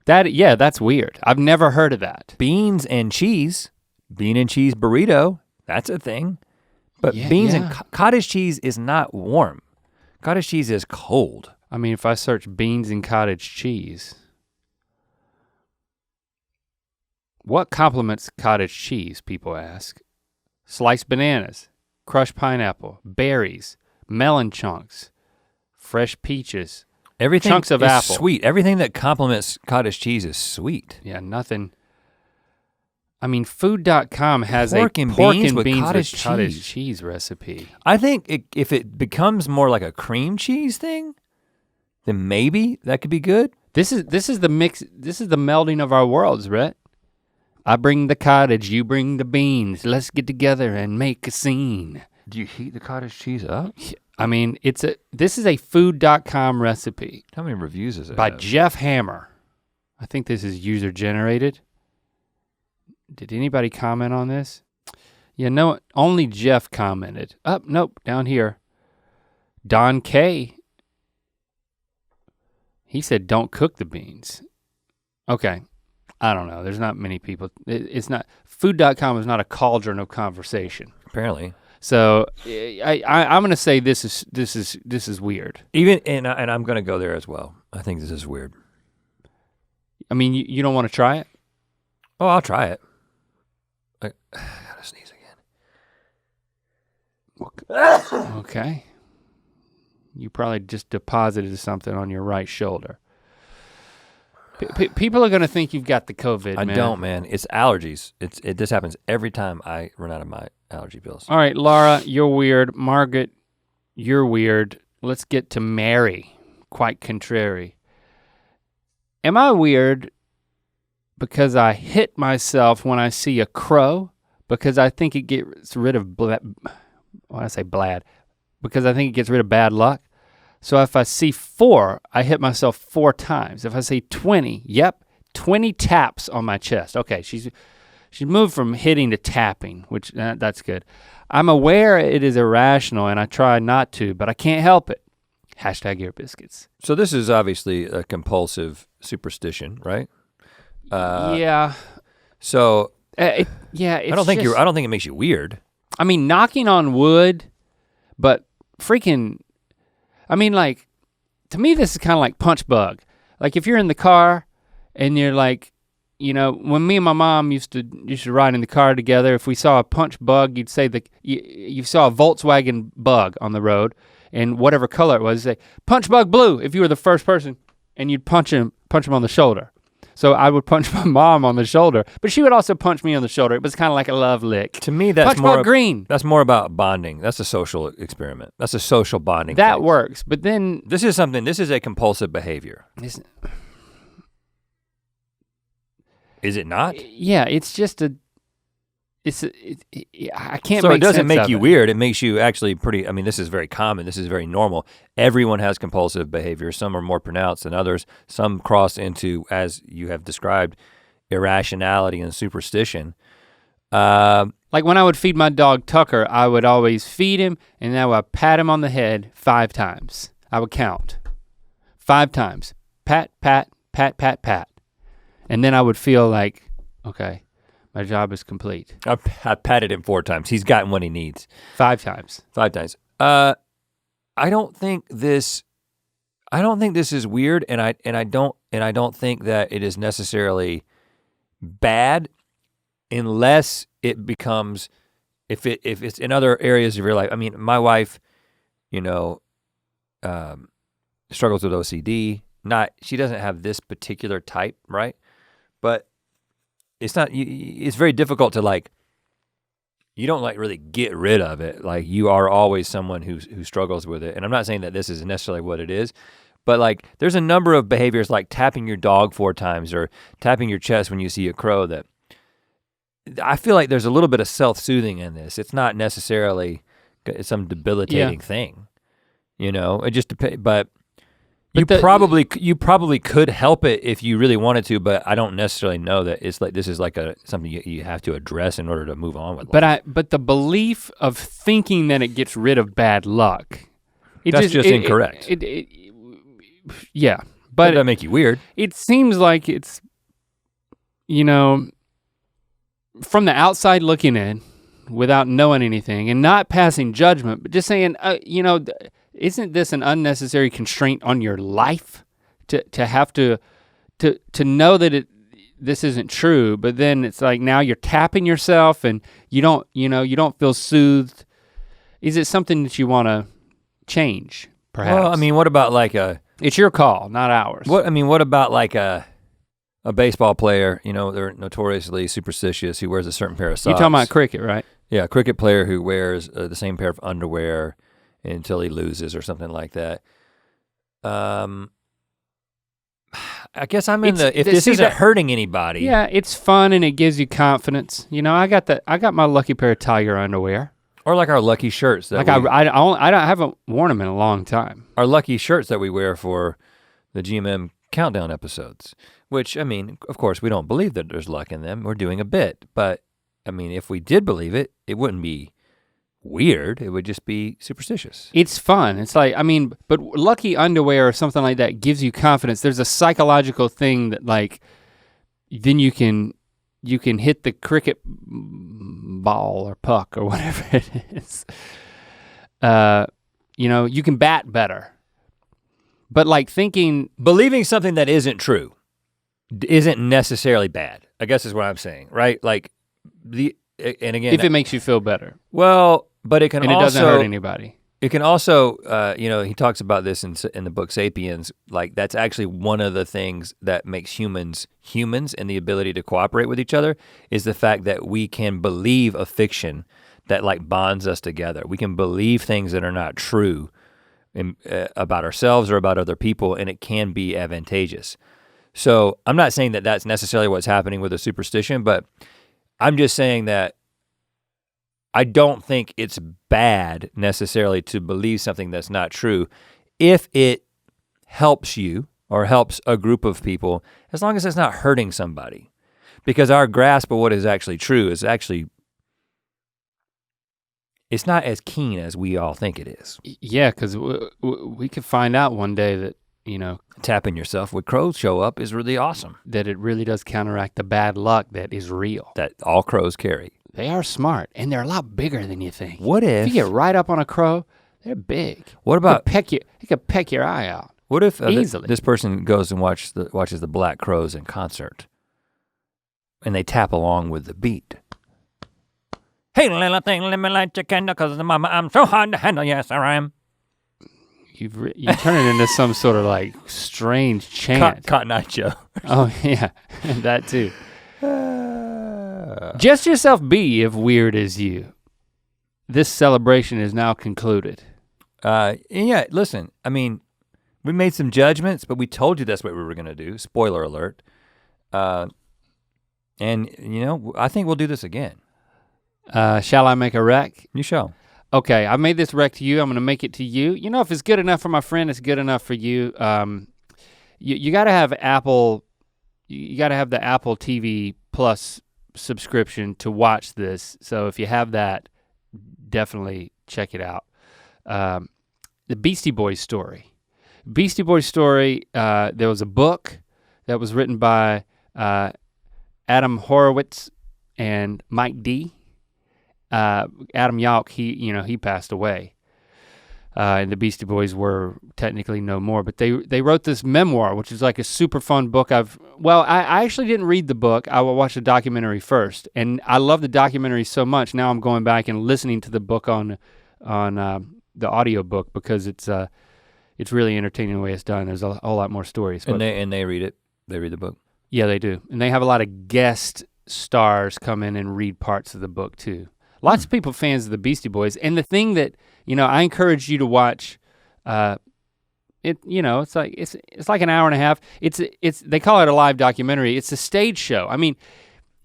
That's weird. I've never heard of that. Beans and cheese, bean and cheese burrito, that's a thing. But beans and cottage cheese is not warm. Cottage cheese is cold. I mean, if I search beans and cottage cheese, what complements cottage cheese, people ask? Sliced bananas, crushed pineapple, berries, melon chunks, fresh peaches, Everything chunks of is apple. Sweet. Everything that complements cottage cheese is sweet. Yeah, nothing. I mean, food.com has pork a and pork beans and with beans cottage with cottage cheese. cheese recipe. I think if it becomes more like a cream cheese thing, then maybe that could be good. This is the mix. This is the melding of our worlds, Rhett. I bring the cottage, you bring the beans. Let's get together and make a scene. Do you heat the cottage cheese up? I mean, this is a food.com recipe. How many reviews is it? By Jeff Hammer. I think this is user generated. Did anybody comment on this? Yeah, no, only Jeff commented. Nope, down here. Don K. He said, don't cook the beans. Okay, I don't know. There's not many people. It's not, food.com is not a cauldron of conversation. Apparently. So I'm gonna say this is weird. Even, and I'm gonna go there as well. I think this is weird. I mean, you don't wanna try it? Oh, I'll try it. I gotta sneeze again. Okay. You probably just deposited something on your right shoulder. People are gonna think you've got the COVID, I man. don't, man. It's allergies. This happens every time I run out of my allergy pills. All right, Laura, you're weird. Margaret, you're weird. Let's get to Mary, quite contrary. Am I weird because I hit myself when I see a crow? Because I think it gets rid of because I think it gets rid of bad luck. So if I see 4, I hit myself 4 times. If I see 20, 20 taps on my chest. Okay, she's moved from hitting to tapping, which that's good. I'm aware it is irrational and I try not to, but I can't help it. Hashtag Ear Biscuits. So this is obviously a compulsive superstition, right? Yeah. So I don't think it makes you weird. I mean, knocking on wood, but freaking, I mean, like, to me this is kind of like punch bug. Like if you're in the car and you're like, you know, when me and my mom used to ride in the car together, if we saw a punch bug, you'd say you saw a Volkswagen bug on the road and whatever color it was, you'd say, punch bug blue, if you were the first person, and you'd punch him on the shoulder. So I would punch my mom on the shoulder, but she would also punch me on the shoulder. It was kind of like a love lick. To me, that's punch more bug green. That's more about bonding. That's a social experiment. That's a social bonding. That thing. works, but then this is a compulsive behavior. Is it not? Yeah, it's just I can't. So make it doesn't sense make of you it. weird. It makes you actually pretty. I mean, this is very common. This is very normal. Everyone has compulsive behavior. Some are more pronounced than others. Some cross into, as you have described, irrationality and superstition. Like when I would feed my dog Tucker, I would always feed him, and then I would pat him on the head 5 times. I would count 5 times. Pat, pat, pat, pat, pat, and then I would feel like, okay. My job is complete. I patted him 4 times. He's gotten what he needs. 5 times. 5 times. I don't think this is weird, and I don't think that it is necessarily bad, unless it becomes, if it's in other areas of your life. I mean, my wife, you know, struggles with OCD. She doesn't have this particular type, right? But it's very difficult to like, you don't like really get rid of it. Like you are always someone who struggles with it. And I'm not saying that this is necessarily what it is, but like there's a number of behaviors like tapping your dog 4 times or tapping your chest when you see a crow that I feel like there's a little bit of self-soothing in this. It's not necessarily some debilitating thing, you know, it just depends, but you probably could help it if you really wanted to, but I don't necessarily know that it's like this is like something you have to address in order to move on with. But the belief of thinking that it gets rid of bad luck, that's just incorrect. Yeah, but does that make you weird? It seems like it's, you know, from the outside looking in, without knowing anything and not passing judgment, but just saying, you know. Isn't this an unnecessary constraint on your life to have to know that this isn't true? But then it's like now you're tapping yourself and you don't feel soothed. Is it something that you want to change? Perhaps. Well, I mean, what about like it's your call, not ours. What about like a baseball player? You know, they're notoriously superstitious. Who wears a certain pair of socks. You're talking about cricket, right? Yeah, a cricket player who wears the same pair of underwear until he loses or something like that. I guess I'm in if this isn't hurting anybody. Yeah, it's fun and it gives you confidence. You know, I got my lucky pair of tiger underwear. Or like our lucky shirts that I haven't worn them in a long time. Our lucky shirts that we wear for the GMM countdown episodes, which I mean, of course we don't believe that there's luck in them. We're doing a bit, but I mean, if we did believe it, it wouldn't be weird, it would just be superstitious. It's fun. It's like, I mean, but lucky underwear or something like that gives you confidence. There's a psychological thing that like, then you can hit the cricket ball or puck or whatever it is. You know, you can bat better. But like believing something that isn't true isn't necessarily bad, I guess is what I'm saying, right? Like and again, if it makes you feel better. Well, but it can and also, it doesn't hurt anybody. It can also, he talks about this in the book Sapiens, like that's actually one of the things that makes humans and the ability to cooperate with each other is the fact that we can believe a fiction that like bonds us together. We can believe things that are not true about ourselves or about other people, and it can be advantageous. So I'm not saying that that's necessarily what's happening with a superstition, but I'm just saying that I don't think it's bad necessarily to believe something that's not true if it helps you or helps a group of people, as long as it's not hurting somebody. Because our grasp of what is actually true is actually, it's not as keen as we all think it is. Yeah, because we could find out one day that, tapping yourself when crows show up is really awesome. That it really does counteract the bad luck that is real. That all crows carry. They are smart, and they're a lot bigger than you think. What if you get right up on a crow, they're big. What about they could peck your eye out? What if easily this person goes and watches the Black Crowes in concert, and they tap along with the beat? Hey little thing, let me light your candle, 'cause mama, I'm so hard to handle. Yes, I am. You turn it into some sort of like strange chant. Cotton Eye Joe. Oh yeah, that too. Just yourself be if weird is you. This celebration is now concluded. Yeah, listen, I mean, we made some judgments, but we told you that's what we were gonna do. Spoiler alert. And I think we'll do this again. Shall I make a rec? You shall. Okay, I made this rec to you. I'm gonna make it to you. If it's good enough for my friend, it's good enough for you. You gotta have Apple. You gotta have the Apple TV Plus subscription to watch this. So if you have that, definitely check it out. The Beastie Boys story. Beastie Boys story. There was a book that was written by Adam Horowitz and Mike D. Adam Yauch, he passed away. And the Beastie Boys were technically no more, but they wrote this memoir, which is like a super fun book. I actually didn't read the book. I watched the documentary first, and I love the documentary so much. Now I'm going back and listening to the book on the audio book because it's really entertaining the way it's done. There's a whole lot more stories. And they read it. They read the book. Yeah, they do, and they have a lot of guest stars come in and read parts of the book too. Lots of people fans of the Beastie Boys, and the thing that I encourage you to watch. It's like an hour and a half. It's they call it a live documentary. It's a stage show. I mean,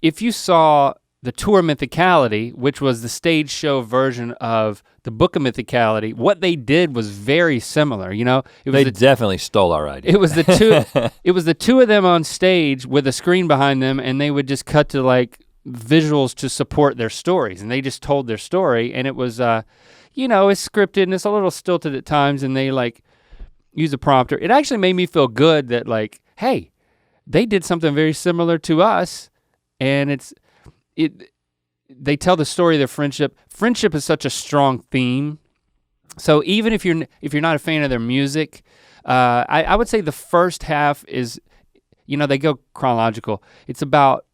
if you saw the tour Mythicality, which was the stage show version of the Book of Mythicality, what they did was very similar. They definitely stole our idea. It was the two. It was the two of them on stage with a screen behind them, and they would just cut to like visuals to support their stories, and they just told their story, and it was it's scripted and it's a little stilted at times, and they like use a prompter. It actually made me feel good that like, hey, they did something very similar to us, and they tell the story of their friendship. Friendship is such a strong theme. So even if you're not a fan of their music, I would say the first half is, they go chronological. It's about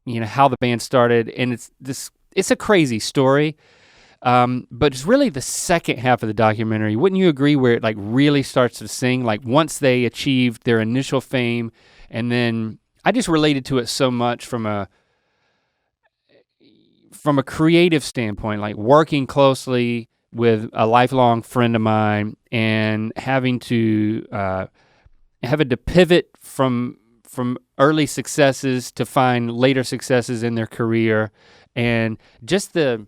how the band started, and it's a crazy story, but it's really the second half of the documentary. Wouldn't you agree, where it like really starts to sing, like once they achieved their initial fame, and then I just related to it so much from a creative standpoint, like working closely with a lifelong friend of mine and having to pivot from early successes to find later successes in their career. And just it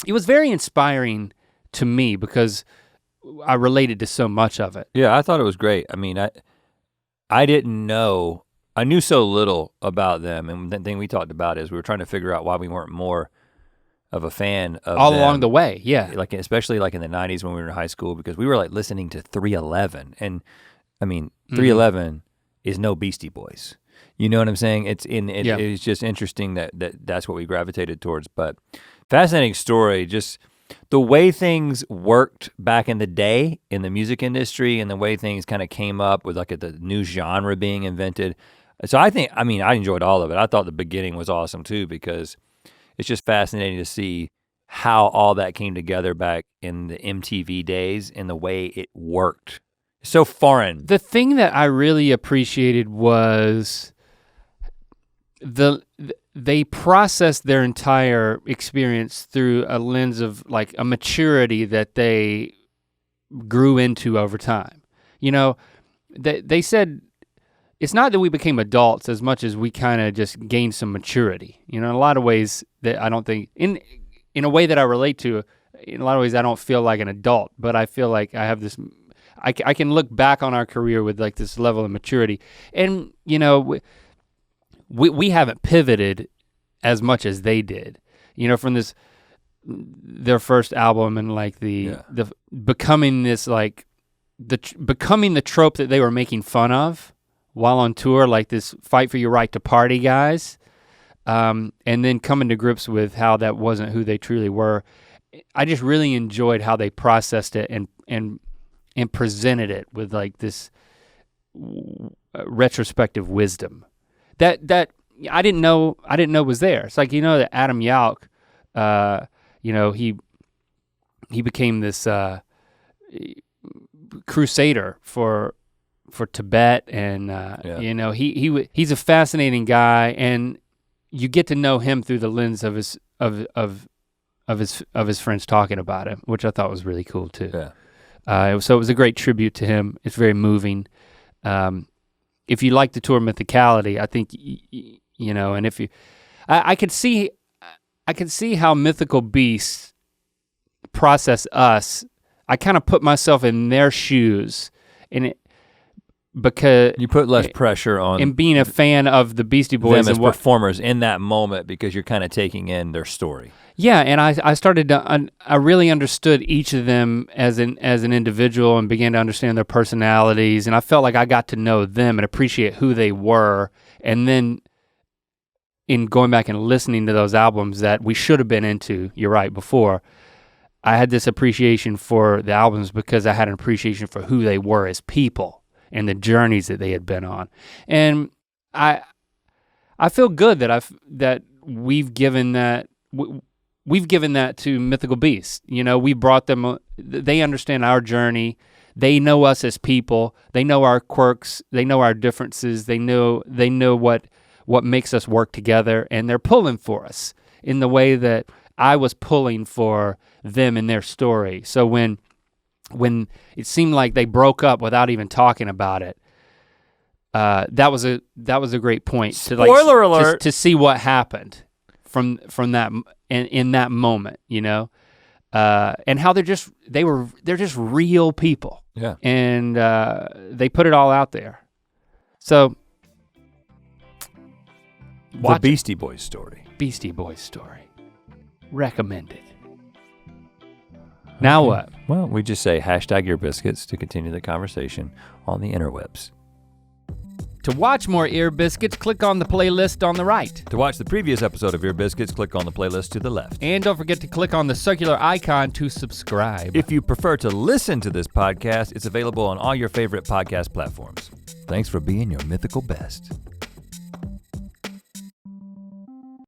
was very inspiring to me because I related to so much of it. Yeah, I thought it was great. I mean, I didn't know, I knew so little about them, and the thing we talked about is we were trying to figure out why we weren't more of a fan of all them. Along the way, yeah. Like especially like in the 90s when we were in high school, because we were like listening to 311, and I mean 311 is no Beastie Boys. You know what I'm saying? It's just interesting that's what we gravitated towards. But fascinating story, just the way things worked back in the day in the music industry, and the way things kind of came up with like the new genre being invented. So I enjoyed all of it. I thought the beginning was awesome too, because it's just fascinating to see how all that came together back in the MTV days and the way it worked. So foreign. The thing that I really appreciated was they processed their entire experience through a lens of like a maturity that they grew into over time. You know, they said it's not that we became adults as much as we kind of just gained some maturity. You know, in a lot of ways that I don't think, in a way that I relate to, in a lot of ways I don't feel like an adult, but I feel like I have this, I can look back on our career with like this level of maturity. And you know, we haven't pivoted as much as they did. You know, from their first album and like the becoming this like, becoming the trope that they were making fun of while on tour, like this fight for your right to party guys, and then coming to grips with how that wasn't who they truly were. I just really enjoyed how they processed it and presented it with like this retrospective wisdom that I didn't know was there. It's like, you know, that Adam Yauch, you know, he became this crusader for Tibet, and you know, he's a fascinating guy, and you get to know him through the lens of his friends talking about him, which I thought was really cool too. Yeah. So it was a great tribute to him. It's very moving. If you like the tour Mythicality, I think you know, and if you, I could see how Mythical Beasts process us. I kind of put myself in their shoes, and because you put less pressure on, and being a fan of the Beastie Boys them as and performers in that moment, because you're kind of taking in their story. Yeah, and I started to, I really understood each of them as an individual and began to understand their personalities, and I felt like I got to know them and appreciate who they were. And then in going back and listening to those albums that we should have been into, you're right, before, I had this appreciation for the albums because I had an appreciation for who they were as people and the journeys that they had been on. And I feel good that we've given that to Mythical Beasts. You know, we brought them, they understand our journey. They know us as people. They know our quirks. They know our differences. They know what makes us work together, and they're pulling for us in the way that I was pulling for them in their story. So when it seemed like they broke up without even talking about it, that was a great point. Spoiler alert! To see what happened from that in that moment, you know, and how they're just real people. Yeah. And they put it all out there. So the Beastie Boys story. Beastie Boys story. Recommended. Now what? Well, we just say #Ear Biscuits to continue the conversation on the interwebs. To watch more Ear Biscuits, click on the playlist on the right. To watch the previous episode of Ear Biscuits, click on the playlist to the left. And don't forget to click on the circular icon to subscribe. If you prefer to listen to this podcast, it's available on all your favorite podcast platforms. Thanks for being your mythical best.